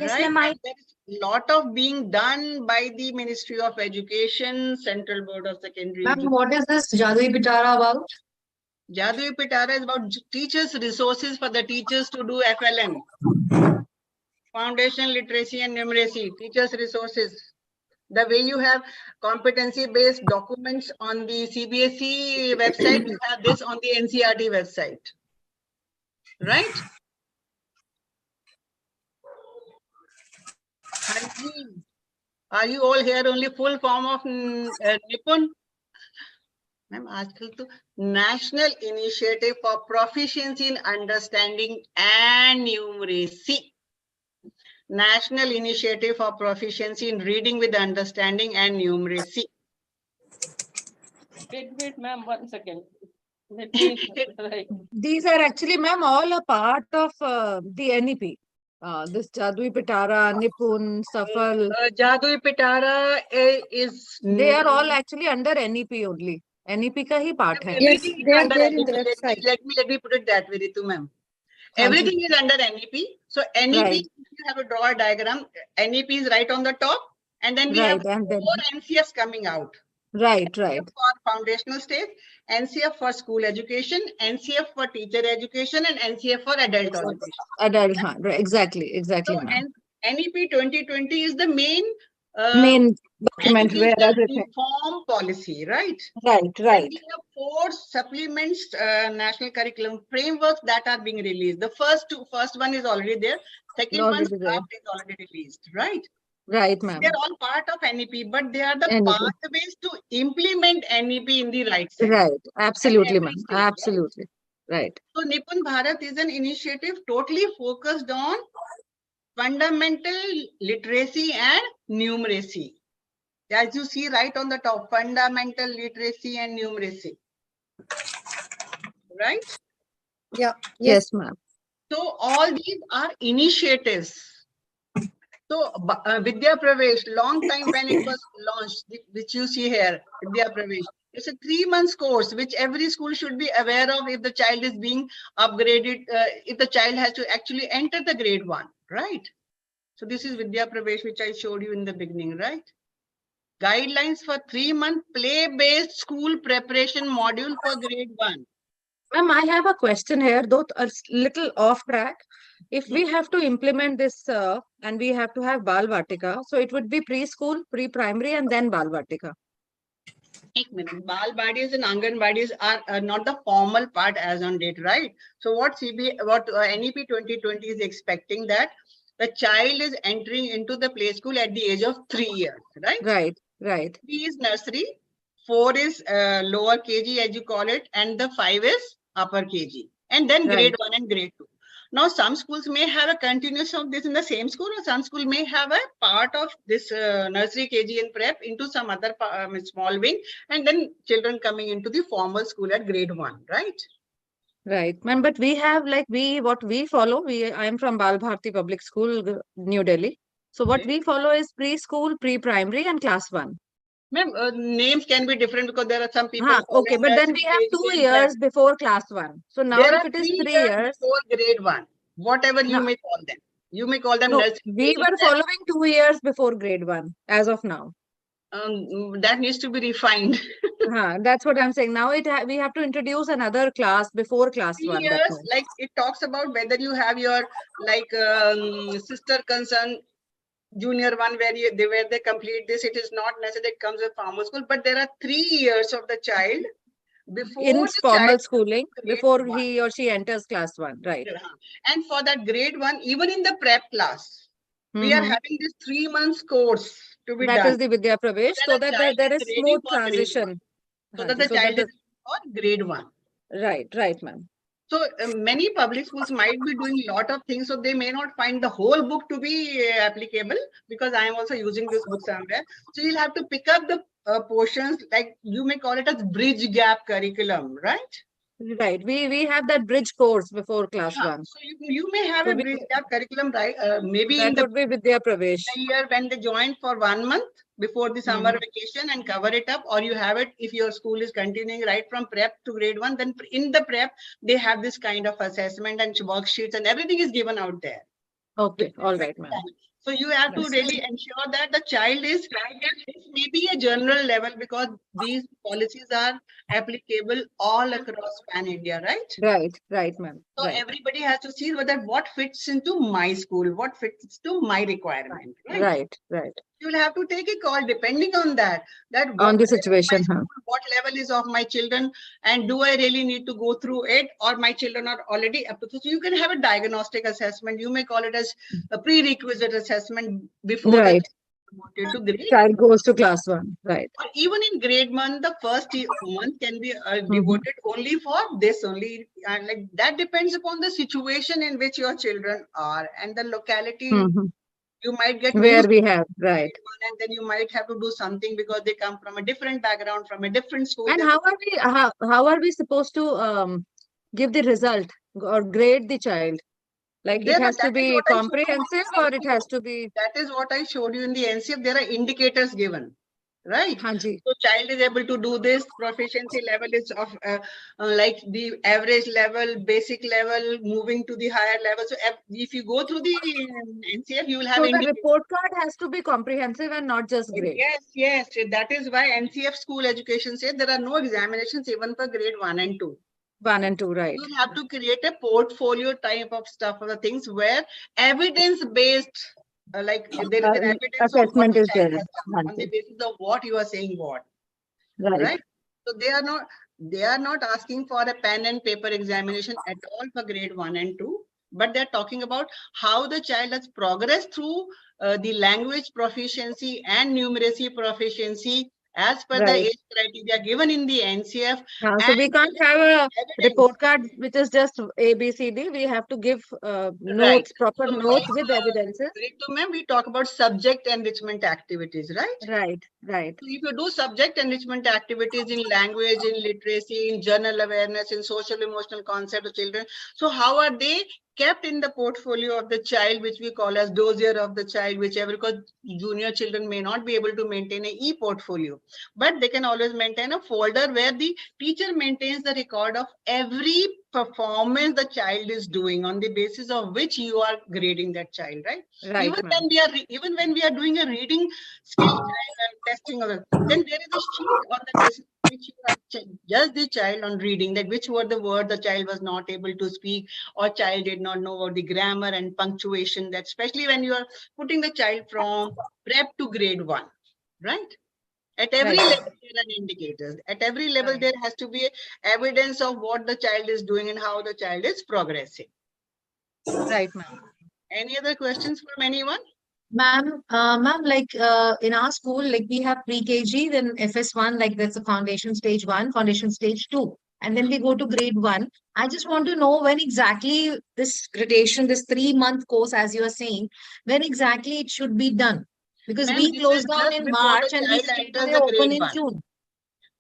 Yes, right. ma'am, There is a lot of being done by the Ministry of Education, Central Board of Secondary Ma'am, Education. what is this Jadui Pitara about? Jadui Pitara is about teachers' resources for the teachers to do FLN. Foundation Literacy and Numeracy, teachers' resources. The way you have competency-based documents on the CBSE website, you have this on the NCERT website. Right? Are you all here only full form of Nipun? Ma'am, आजकल तो National Initiative for Proficiency in Understanding and Numeracy. National Initiative for Proficiency in Reading with Understanding and Numeracy. Wait, ma'am, 1 second. These are actually, ma'am, all a part of the NEP. This Jadui Pitara, Nipun, Safal. Jadui Pitara is. They are all actually under NEP only. NEP ka hi part hai. Yes, they are there in the website. Let me put it that way, Ritu ma'am. Everything is under NEP. So NEP, if you have to draw a diagram, NEP is right on the top, and then we have 4 NCFs coming out. Right. NCF for foundational stage, NCF for school education, NCF for teacher education, and NCF for adult education. Adult, right. Exactly. So NEP 2020 is the main document where everything. Reform policy, right? Right. We have 4 supplements, national curriculum frameworks that are being released. The first one is already there. Second one's draft is already released, right? Right, ma'am. They're all part of NEP, but they are the pathways to implement NEP in the right sense. Right. Absolutely, ma'am. Absolutely. Right. So Nipun Bharat is an initiative totally focused on fundamental literacy and numeracy. As you see right on the top, fundamental literacy and numeracy. Right? Yeah. Yes, ma'am. So all these are initiatives. So Vidya Pravesh, long time when it was launched, which you see here, Vidya Pravesh, it's a 3-month course which every school should be aware of if the child is being upgraded, if the child has to actually enter the grade 1, right? So this is Vidya Pravesh, which I showed you in the beginning, right? Guidelines for 3-month play-based school preparation module for grade 1. Ma'am, I have a question here, though a little off track. If we have to implement this and we have to have Bal Vatika, so it would be preschool, pre-primary, and then Bal Vatika. एक minute. Balwadis and Anganwadis are not the formal part as on date, right? So what NEP 2020 is expecting that the child is entering into the play school at the age of 3 years, right? Right, right. 3 is nursery, 4 is lower KG as you call it, and the 5 is upper KG, and then grade 1 and grade 2. Now, some schools may have a continuous of this in the same school, or some school may have a part of this nursery, KG, and prep into some other small wing, and then children coming into the formal school at grade 1, right? Right, ma'am. But we have what we follow. I am from Bal Bharati Public School, New Delhi. So what we follow is preschool, pre-primary, and class 1. Ma'am, names can be different because there are some people. Okay, but then we have 2 years before class 1. So now there if it is 3 years before grade 1, whatever you may call them. You may call them no, nursery. we were following 2 years before grade 1 as of now. That needs to be refined. That's what I'm saying. Now we have to introduce another class before class 1. Years, like it talks about whether you have your sister concern junior one where they complete this. It is not necessary it comes with formal school, but there are 3 years of the child before in formal schooling before 1. he or she enters class 1, right? And for that grade 1, even in the prep class, we are having this 3 months course to be done. That is the Vidya Pravesh, so that there is smooth transition. So that the child is on grade 1. Right, ma'am. So many public schools might be doing a lot of things, so they may not find the whole book to be applicable, because I am also using this book somewhere. So you'll have to pick up the portions, like you may call it as bridge gap curriculum, right? Right. We have that bridge course before class 1. So you may have a bridge gap curriculum, right? Maybe that in the would be Vidya Pravesh. year when they join for 1 month before the summer vacation and cover it up, or you have it if your school is continuing right from prep to grade 1, then in the prep they have this kind of assessment and worksheets and everything is given out there. Okay, all right, ma'am. So you have to really ensure that the child is maybe a general level, because these policies are applicable all across pan India, right? Right, ma'am. So everybody has to see whether what fits into my school, what fits to my requirement. Right. You will have to take a call depending on that. On the situation, what level is of my children, and do I really need to go through it, or my children are already up to. So you can have a diagnostic assessment. You may call it as a prerequisite assessment before the to grade. Child goes to class 1, right? Or even in grade 1, the first month can be devoted only for this only. Like that depends upon the situation in which your children are and the locality. You might get where we have, right? And then you might have to do something because they come from a different background, from a different school. And how are we supposed to give the result or grade the child? Like it has to be comprehensive, or it has to be. That is what I showed you in the NCF. There are indicators given, right? Hanji. So child is able to do this. Proficiency level is of like the average level, basic level, moving to the higher level. So if you go through the NCF, you will have. So the report card has to be comprehensive and not just grade. Yes. That is why NCF school education said there are no examinations even for grade 1 and 2. 1 and 2, right? You have to create a portfolio type of stuff for the things where evidence-based, like there is an evidence assessment is there on the basis of what you are saying. Right? So they are not asking for a pen and paper examination at all for grade 1 and 2, but they're talking about how the child has progressed through the language proficiency and numeracy proficiency as per the age criteria given in the NCF. So we can't have a report card which is just A, B, C, D. We have to give notes, proper notes with evidences. We talk about subject enrichment activities, right? Right. So if you do subject enrichment activities in language, in literacy, in general awareness, in social emotional concept of children, so how are they kept in the portfolio of the child, which we call as dossier of the child, whichever, because junior children may not be able to maintain a e-portfolio, but they can always maintain a folder where the teacher maintains the record of every performance the child is doing, on the basis of which you are grading that child, right? Even when we are doing a reading skill testing of it, then there is a sheet on the basis which you have judged the child on reading, that which were the word the child was not able to speak, or child did not know about the grammar and punctuation, that especially when you are putting the child from prep to grade 1, right? At every Right. level, there are indicators. At every level, Right. there has to be evidence of what the child is doing and how the child is progressing. Right, ma'am. Any other questions from anyone? Ma'am, like in our school, like we have pre-KG, then FS1, like that's the foundation stage 1, foundation stage 2, and then we go to grade 1. I just want to know when exactly this gradation, this 3-month course, as you are saying, when exactly it should be done. Because Ma'am, we this close is down just in before the March and we child straight enters away the open grade in 1. June.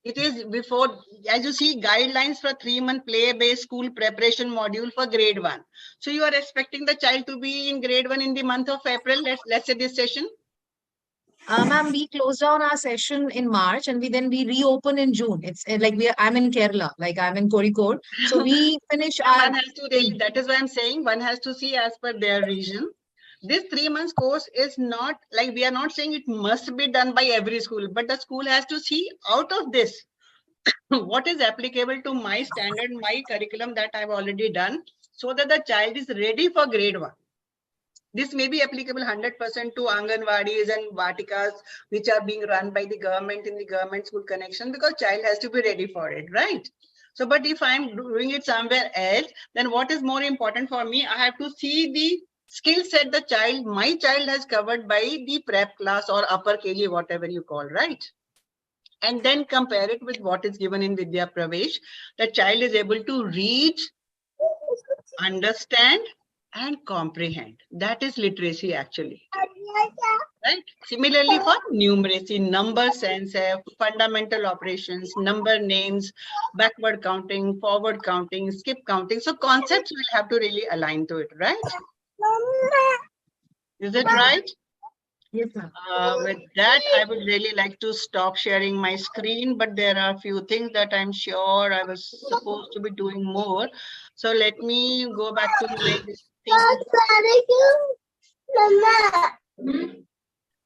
It is before, as you see, guidelines for 3-month play-based school preparation module for grade 1. So you are expecting the child to be in grade 1 in the month of April, let's say this session? Ma'am, we close down our session in March and we reopen in June. It's like I'm in Kerala, like I'm in Kozhikode. So we finish our One has to really, that is why I'm saying one has to see as per their region. This 3 months course is not like, we are not saying it must be done by every school, but the school has to see out of this what is applicable to my standard, my curriculum that I've already done, so that the child is ready for grade 1. This may be applicable 100% to Anganwadis and Vatikas, which are being run by the government in the government school connection, because child has to be ready for it, right? So, but if I'm doing it somewhere else, then what is more important for me? I have to see the skill set my child has covered by the prep class or upper KG, whatever you call, right? And then compare it with what is given in Vidya Pravesh. The child is able to read, understand, and comprehend. That is literacy actually. Right? Similarly for numeracy, number sense, fundamental operations, number names, backward counting, forward counting, skip counting. So concepts will have to really align to it, right? Is it right? Yes, ma'am. With that, I would really like to stop sharing my screen, but there are a few things that I'm sure I was supposed to be doing more. So let me go back to my thing.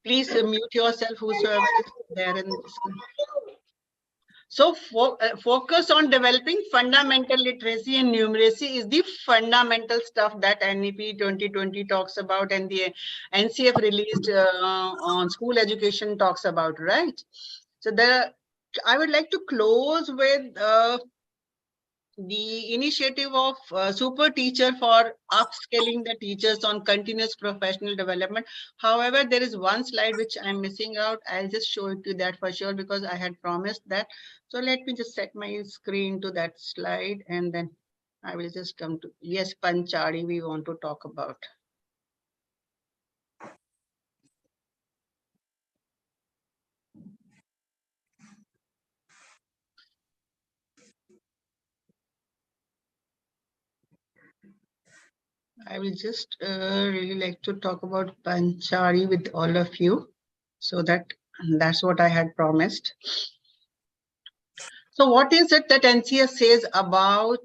Please mute yourself, whosoever is there in this. So focus on developing fundamental literacy and numeracy is the fundamental stuff that NEP 2020 talks about and the NCF released on school education talks about, right? So I would like to close with the initiative of SuperTeacher for upskilling the teachers on continuous professional development. However, there is one slide which I'm missing out. I'll just show it to that for sure because I had promised that. So let me just set my screen to that slide and then I will just come to, yes, Panchari we want to talk about. I will just really like to talk about Panchari with all of you. So that's what I had promised. So what is it that NCF says about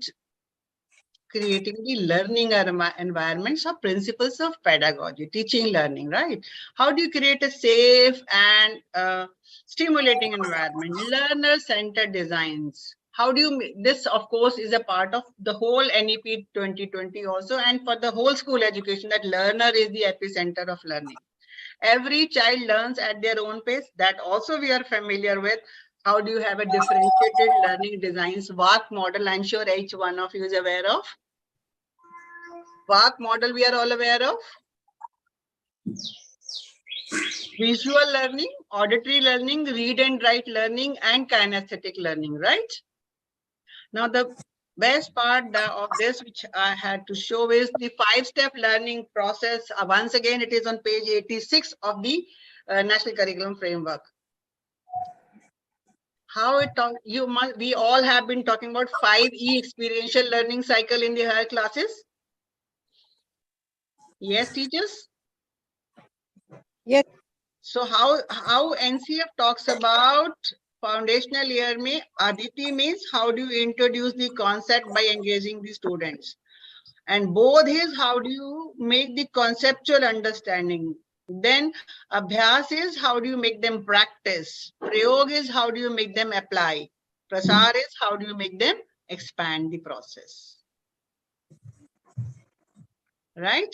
creating the learning environments or principles of pedagogy, teaching learning, right? How do you create a safe and stimulating environment, learner-centered designs? How do you, this of course is a part of the whole NEP 2020 also, and for the whole school education, that learner is the epicenter of learning. Every child learns at their own pace. That also we are familiar with. How do you have a differentiated learning designs, WARC model? I'm sure each one of you is aware of. WARC model we are all aware of. Visual learning, auditory learning, read and write learning, and kinesthetic learning, right? Now the best part of this which I had to show is the 5-step learning process. Once again, it is on page 86 of the National Curriculum Framework. How it we all have been talking about 5E experiential learning cycle in the higher classes. Yes, teachers? Yes. So how NCF talks about foundational year में Aditi means how do you introduce the concept by engaging the students, and both is how do you make the conceptual understanding. Then abhyas is how do you make them practice. Prayog is how do you make them apply. Prasar is how do you make them expand the process. Right?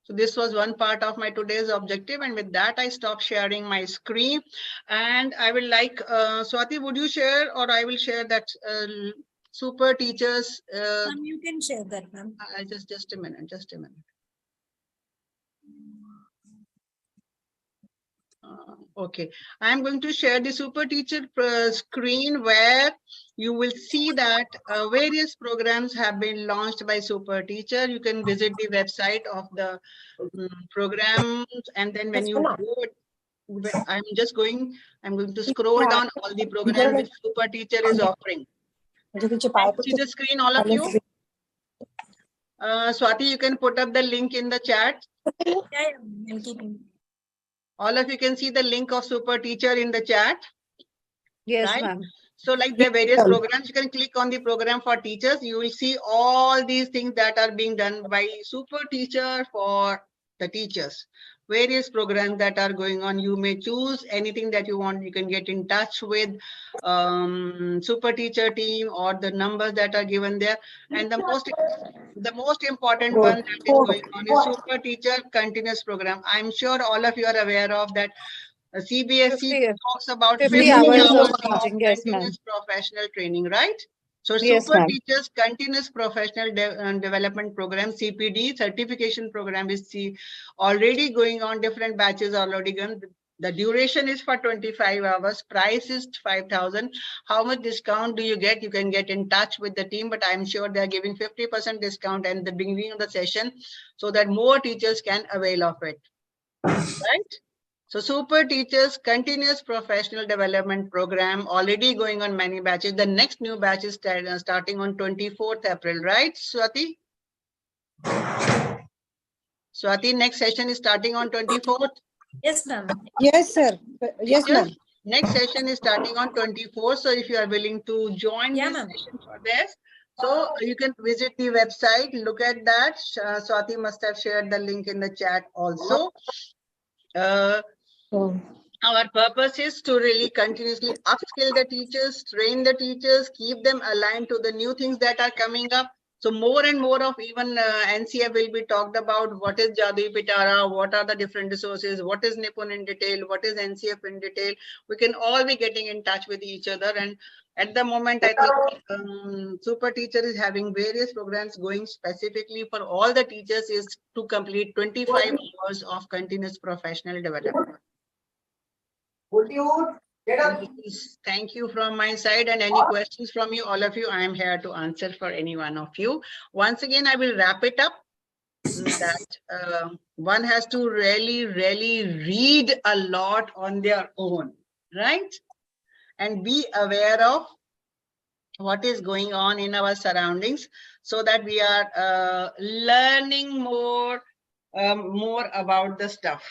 So this was one part of my today's objective, and with that I stop sharing my screen, and I will like Swati, would you share, or I will share that super teachers? You can share that, ma'am. Just a minute. Okay, I am going to share the super teacher screen where you will see that various programs have been launched by super teacher. You can visit the website of the programs, and then when you go, I'm going to scroll down all the programs which super teacher is offering. See the screen, all of you. Swati, you can put up the link in the chat. Yeah, I'm keeping. All of you can see the link of super teacher in the chat. Yes, right? ma'am. So like the various programs, you can click on the program for teachers. You will see all these things that are being done by super teacher for the teachers. Various programs that are going on. You may choose anything that you want. You can get in touch with super teacher team or the numbers that are given there. And the most important one that is going on is super teacher continuous program. I'm sure all of you are aware of that. CBSE talks about 50 hours of continuous professional training, right? So Yes, super ma'am. teachers continuous professional development program, CPD certification program is already going on. Different batches already gone. The duration is for 25 hours. Price is 5,000. How much discount do you get? You can get in touch with the team, but I'm sure they're giving 50% discount at the beginning of the session so that more teachers can avail of it, right? So super teachers continuous professional development program already going on many batches. The next new batch is starting on 24th April, right, Swati? Swati, next session is starting on 24th. Yes, ma'am. Yes, sir. Yes, ma'am. Next session is starting on 24th. So if you are willing to join this session for this, so you can visit the website, look at that. Swati must have shared the link in the chat also. Our purpose is to really continuously upskill the teachers, train the teachers, keep them aligned to the new things that are coming up. So more and more of even NCF will be talked about. What is Jadui Pitara? What are the different resources? What is Nipun in detail? What is NCF in detail? We can all be getting in touch with each other. And at the moment, I think Super Teacher is having various programs going specifically for all the teachers is to complete 25 hours of continuous professional development. Thank you from my side, and any questions from you, all of you, I am here to answer for any one of you. Once again, I will wrap it up that one has to really read a lot on their own, right? And be aware of what is going on in our surroundings so that we are learning more about the stuff.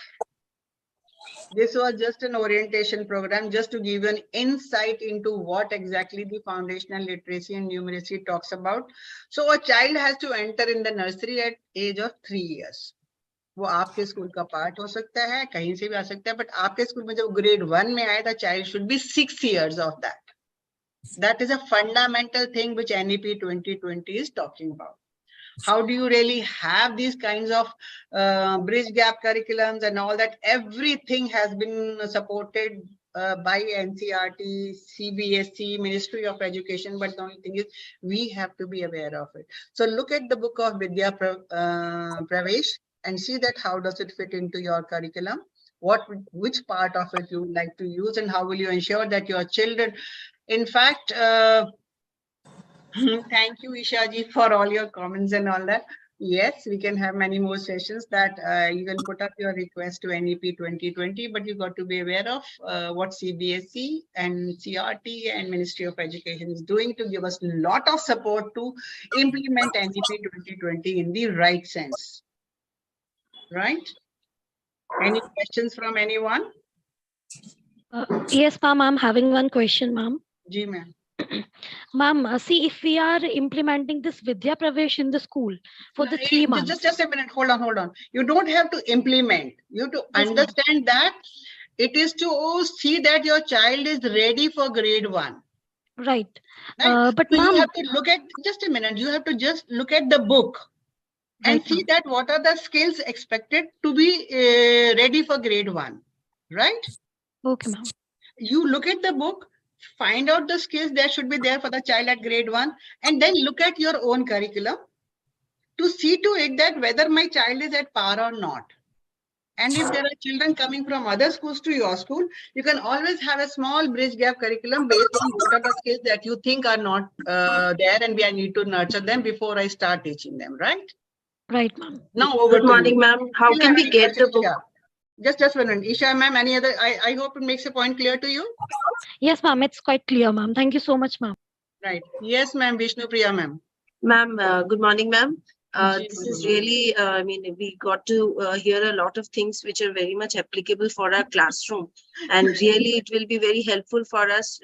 This was just an orientation program, just to give you an insight into what exactly the foundational literacy and numeracy talks about. So a child has to enter in the nursery at age of 3 years. वो आपके school का part हो सकता है, कहीं से भी आ सकता है, but आपके स्कूल में जब grade 1 में आया था, child should be 6 years of that. That is a fundamental thing which NEP 2020 is talking about. How do you really have these kinds of bridge gap curriculums and all that? Everything has been supported by NCERT, CBSE, Ministry of Education, but the only thing is we have to be aware of it. So look at the book of Vidya Pravesh and see that how does it fit into your curriculum? Which part of it you would like to use, and how will you ensure that your children, in fact, thank you, Ishaji, for all your comments and all that. Yes, we can have many more sessions that you can put up your request to NEP 2020, but you got to be aware of what CBSE and CRT and Ministry of Education is doing to give us a lot of support to implement NEP 2020 in the right sense. Right? Any questions from anyone? Yes, ma'am, I'm having one question, ma'am. Ji, ma'am. Ma'am, see, if we are implementing this Vidya Pravesh in the school for the 3 months. Just a minute, hold on. You don't have to implement. You have to understand that it is to see that your child is ready for grade 1. Right. Right? But so ma'am, you have to look at, just a minute, you have to just look at the book. and Right, see ma'am. that what are the skills expected to be ready for grade 1, right? Okay, ma'am. You look at the book, find out the skills that should be there for the child at grade 1, and then look at your own curriculum to see to it that whether my child is at par or not. And if there are children coming from other schools to your school, you can always have a small bridge gap curriculum based on what are the skills that you think are not there, and I need to nurture them before I start teaching them, right? Right, ma'am. Now over Good to morning, you. ma'am. How Still can have we any get the questions, book? Isha? Just 1 minute. Isha, ma'am, any other? I hope it makes a point clear to you. Yes, ma'am. It's quite clear, ma'am. Thank you so much, ma'am. Right. Yes, ma'am. Vishnu Priya, ma'am. Ma'am, good morning, ma'am. Ji, This good is morning. really, I mean, we got to hear a lot of things which are very much applicable for our classroom. And really, it will be very helpful for us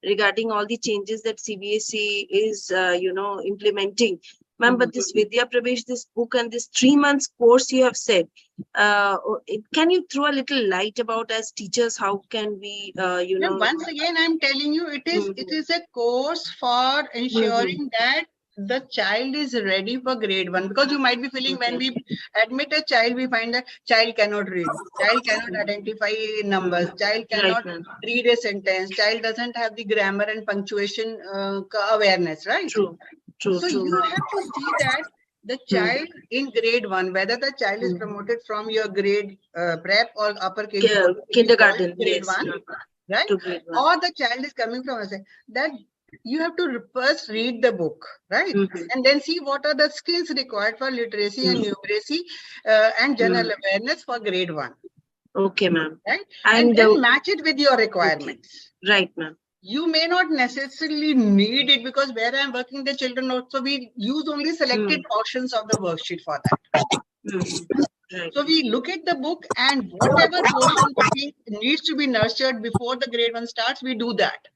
regarding all the changes that CBSE is, implementing. Ma'am, but this Vidya Pravesh, this book and this 3 months course you have said, can you throw a little light about as teachers, how can we, Ma'am, once again, I'm telling you, it is a course for ensuring that the child is ready for grade 1, because you might be feeling when we admit a child, we find that child cannot read, child cannot identify numbers, child cannot read a sentence, child doesn't have the grammar and punctuation awareness, right? True. So you have to see that the child in grade 1, whether the child is promoted from your grade prep or upper KG, kindergarten, grade yes, 1, right? to grade 1. Or the child is coming from us, that you have to first read the book, right? And then see what are the skills required for literacy and numeracy and general awareness for grade 1. Okay, ma'am. Right? And then match it with your requirements. Okay. Right, ma'am. You may not necessarily need it, because where I'm working the children also, we use only selected portions of the worksheet for that. Right. So we look at the book, and whatever portion we think needs to be nurtured before the grade 1 starts, we do that.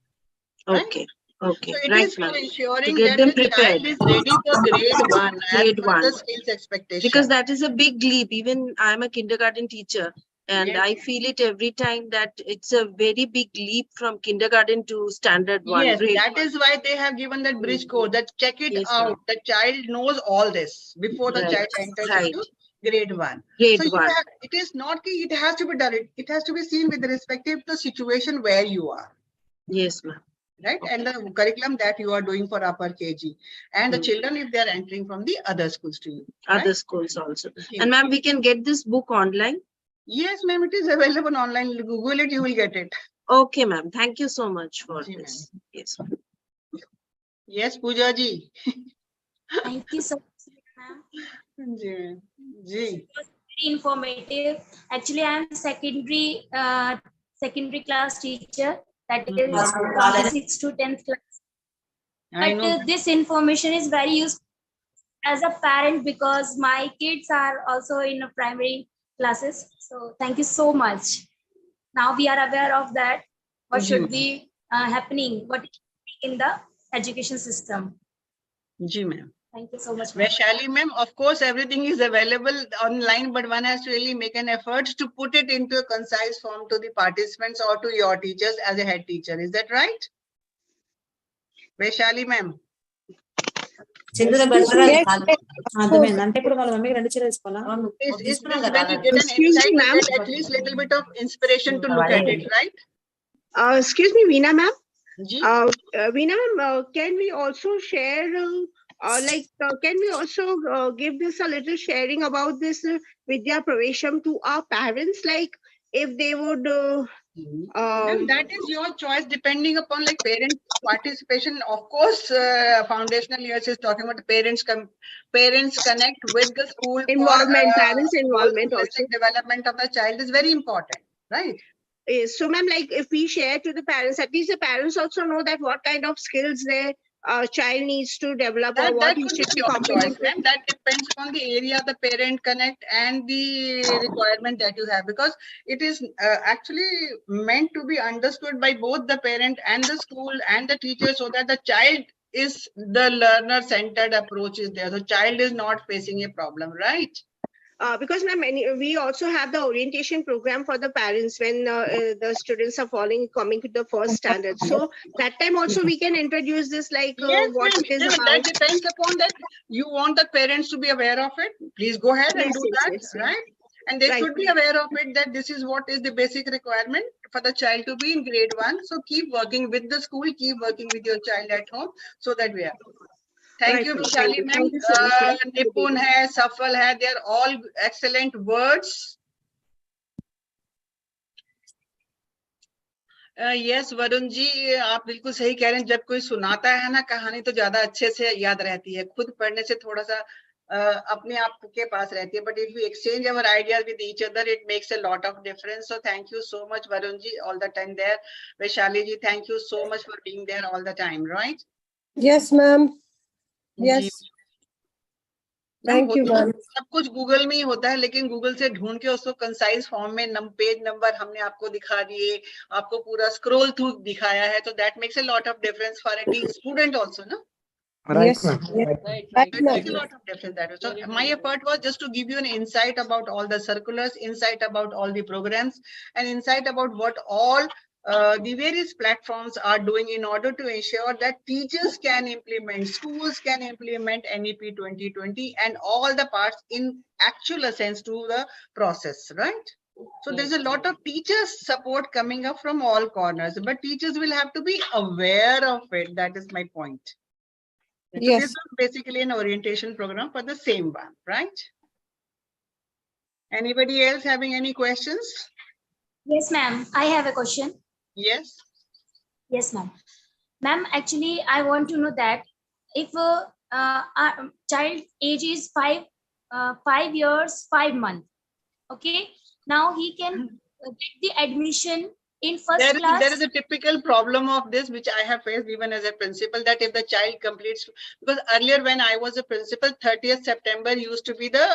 Right? Okay. Okay. So it right, is for ensuring get that them the child prepared. is ready for grade 1 Grade as per 1. the skills expectation. Because that is a big leap. Even I'm a kindergarten teacher, and I feel it every time that it's a very big leap from kindergarten to standard 1. Yes, that is why they have given that bridge code, that check it out. The child knows all this before the child enters into grade 1. Grade so 1. It is not, it has to be done. It has to be seen with respect to the situation where you are. Yes, ma'am. Right? Okay. And the curriculum that you are doing for upper KG. And the children, if they are entering from the other schools to you. Other schools also. And ma'am, we can get this book online? Yes, ma'am, it is available online. Google it, you will get it. Okay, ma'am. Thank you so much for this. Yes. Yes, Pooja ji. Thank you so much, ma'am. It was very informative. Actually, I am secondary class teacher, that is class 6 to 10th class. But this information is very useful as a parent, because my kids are also in primary classes. So thank you so much. Now we are aware of that, what should be happening, what in the education system. Ji, ma'am. Thank you so much. Vaishali, ma'am, of course, everything is available online, but one has to really make an effort to put it into a concise form to the participants or to your teachers as a head teacher. Is that right? Vaishali, ma'am. Yes, When you get an insight, you get at least little bit of inspiration to look at it, right? Excuse me, Veena ma'am. Veena ma'am, can we also share, can we also give this a little sharing about this Vidya Pravesham to our parents, like if they would... and that is your choice, depending upon like parent participation. Of course, foundational years is talking about parents connect with the school. Involvement, parents' involvement also. Development of the child is very important, right? Yes. So, ma'am, like if we share to the parents, at least the parents also know that what kind of skills their child needs to develop, or what he should be competent with. And that depends on the area, the parent connect, and the requirement that you have, because it is actually meant to be understood by both the parent and the school and the teacher, so that the child is the learner-centered approach is there. The child is not facing a problem, right? because ma'am, we also have the orientation program for the parents when the students are coming to the first standard. So that time also we can introduce this, like Yes, what ma'am. it is That about. depends upon that. You want the parents to be aware of it. Please go ahead and do that, right? And they should be aware of it, that this is what is the basic requirement for the child to be in grade 1. So keep working with the school, keep working with your child at home, so that we are. Thank you, Vishali ma'am. Nipun hai, Safal hai, they are all excellent words. Yes Varun ji, आप बिल्कुल सही कह रहे हैं. जब कोई सुनाता है ना कहानी तो ज्यादा अच्छे से याद रहती है. खुद पढ़ने से थोड़ा सा अपने आप के पास रहती है. But if we exchange our ideas with each other, it makes a lot of difference. So thank you so much, Varun ji, all the time there. Vaishali ji, thank you so much for being there all the time, right? Yes, ma'am. Yes. Thank you, ma'am. सब कुछ Google में ही होता है, लेकिन Google से ढूंढ के उसको कंसाइज फॉर्म में पेज नंबर हमने आपको दिखा दिए, आपको पूरा स्क्रॉल थ्रू दिखाया है, तो that makes a lot of difference for a student also, ना? Right. Yes. Right. It makes a lot of difference that way. So my effort was just to give you an insight about all the circulars, insight about all the programs, and insight about what all the various platforms are doing in order to ensure that teachers can implement, schools can implement NEP 2020 and all the parts in actual sense to the process, right? So there's a lot of teachers support coming up from all corners, but teachers will have to be aware of it. That is my point. So Yes. this is basically an orientation program for the same one, right? Anybody else having any questions? Yes, ma'am. I have a question. Yes. Yes, ma'am. Ma'am, actually, I want to know that if our child age is 5 years, 5 months, okay, now he can get the admission in first class. There is a typical problem of this, which I have faced even as a principal, that if the child completes, because earlier when I was a principal, 30th September used to be the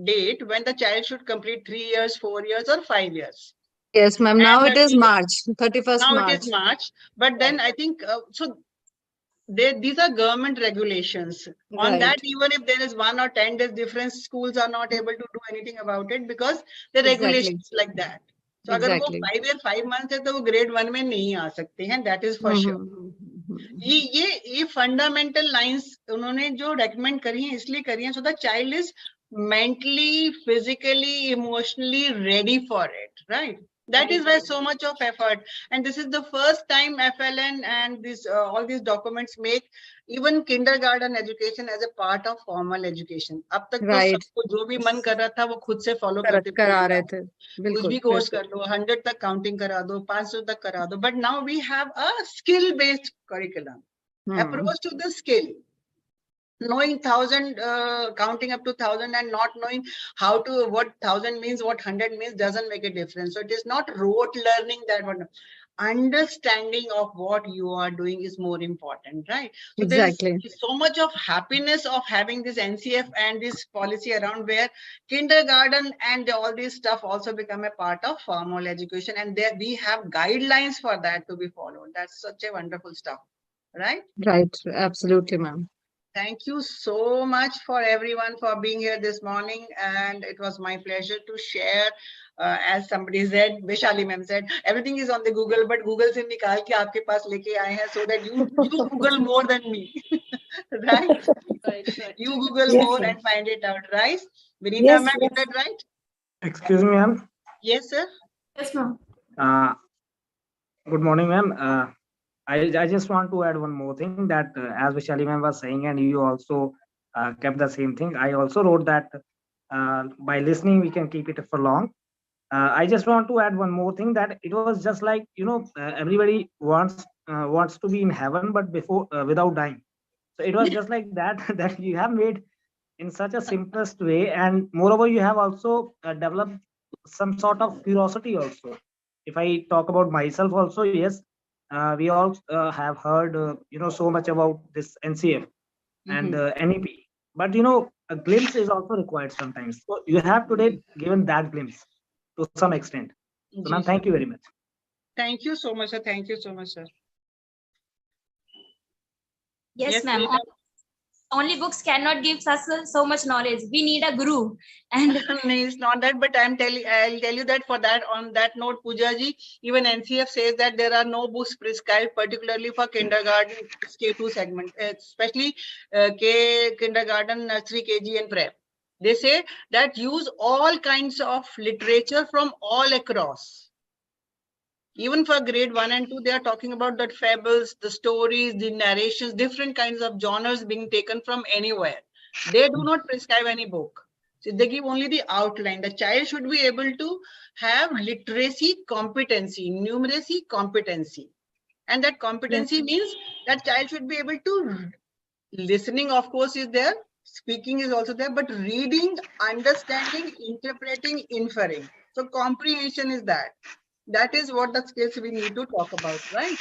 date when the child should complete 3 years, 4 years, or 5 years. Yes, ma'am. Now it is March, 31st now March. It is March, but then I think so. These are government regulations. On Right. that, even if there is 1 or 10 days difference, schools are not able to do anything about it because the regulations like that. So अगर वो 5 year 5 months है तो वो grade 1 में नहीं आ सकते हैं. That is for sure. ये fundamental lines उन्होंने जो recommend करी हैं इसलिए करी हैं so the child is mentally, physically, emotionally ready for it, right? That is why so much of effort, and this is the first time FLN and this all these documents make even kindergarten education as a part of formal education. अब तक तो सबको जो भी मन कर रहा था वो खुद से follow करते थे. कुछ भी कोर्स कर लो, 100 तक counting करा दो, 500 तक करा दो. But now we have a skill-based curriculum, approach to the skill. Knowing 1000, counting up to 1000 and not knowing how to, what 1000 means, what 100 means doesn't make a difference. So it is not rote learning that one. Understanding of what you are doing is more important, right? So exactly. There's so much of happiness of having this NCF and this policy around where kindergarten and all this stuff also become a part of formal education, and there we have guidelines for that to be followed. That's such a wonderful stuff, right? Right, absolutely, ma'am. Thank you so much for everyone for being here this morning, and it was my pleasure to share. As somebody said, Vaishali ma'am said, everything is on the Google, but Google se nikal ke aapke paas leke aaye hain so that you Google more than me, right? You Google more and find it out, right? Vinita ma'am, is that right? Excuse me, ma'am. Yes, sir. Yes, ma'am. Good morning, ma'am. I just want to add one more thing that as Vishali ma'am was saying, and you also kept the same thing. I also wrote that by listening, we can keep it for long. I just want to add one more thing that it was just like, everybody wants to be in heaven, but before without dying. So it was just like that, that you have made in such a simplest way. And moreover, you have also developed some sort of curiosity also. If I talk about myself also, yes. We all have heard, so much about this NCF and NEP, but a glimpse is also required sometimes. So you have today given that glimpse to some extent. So, ma'am, thank you very much. Thank you so much, sir. Thank you so much, sir. Yes, ma'am. only books cannot give us so much knowledge. We need a guru. And it's not that, but I'll tell you that for that, on that note, Poojaji, even NCF says that there are no books prescribed particularly for kindergarten K2 segment, especially kindergarten, nursery, KG and prep. They say that use all kinds of literature from all across. Even for grade 1 and 2, they are talking about that fables, the stories, the narrations, different kinds of genres being taken from anywhere. They do not prescribe any book. So they give only the outline. The child should be able to have literacy competency, numeracy competency. And that competency means that child should be able to, listening of course is there, speaking is also there, but reading, understanding, interpreting, inferring. So comprehension is that. That is what the skills we need to talk about, right?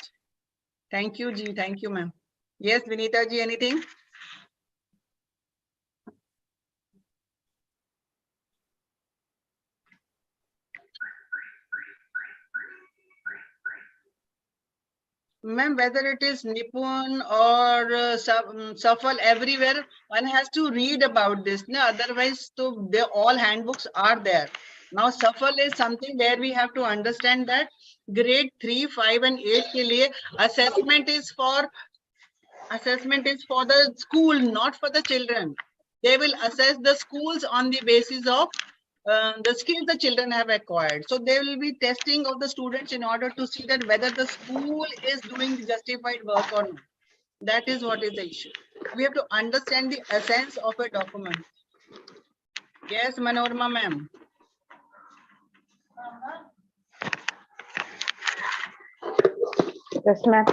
Thank you, Ji. Thank you, ma'am. Yes, Vinita Ji, anything? Ma'am, whether it is Nipun or Shuffle, everywhere, one has to read about this. No? Otherwise, so all handbooks are there. Now, Shuffle is something where we have to understand that grade 3, 5 and 8 ke liye, assessment is for the school, not for the children. They will assess the schools on the basis of the skills the children have acquired. So they will be testing of the students in order to see that whether the school is doing justified work or not. That is what is the issue. We have to understand the essence of a document. Yes, Manorma ma'am. Yes, ma'am.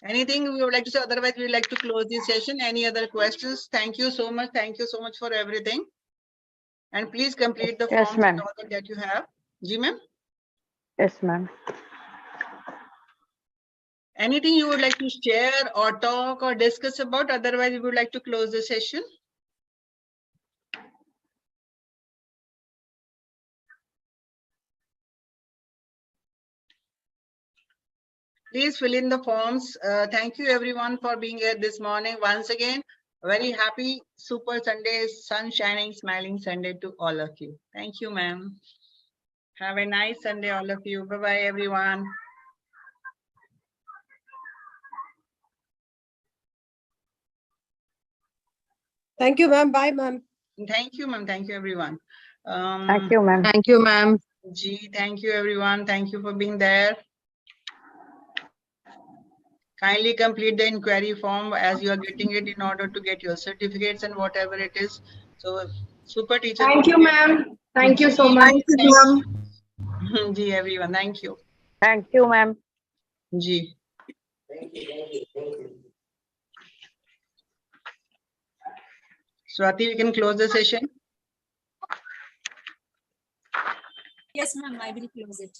Anything we would like to say? Otherwise, we would like to close this session. Any other questions? Thank you so much. Thank you so much for everything. And please complete the forms and all that you have. Ji, ma'am? Yes, ma'am. Anything you would like to share or talk or discuss about? Otherwise, we would like to close the session. Please fill in the forms. Thank you everyone for being here this morning. Once again, very happy Super Sunday, sun shining, smiling Sunday to all of you. Thank you, ma'am. Have a nice Sunday, all of you. Bye-bye, everyone. Thank you, ma'am. Bye, ma'am. Thank you, ma'am. Thank you, everyone. Thank you, ma'am. Thank you, ma'am. Gee, thank you, everyone. Thank you for being there. Kindly complete the inquiry form as you are getting it in order to get your certificates and whatever it is. So, super teacher. Thank you, ma'am. Thank you so much. Thank you, ma'am. Gee, everyone. Thank you. Thank you, ma'am. Gee. Swati, we can close the session. Yes, ma'am. I will close it.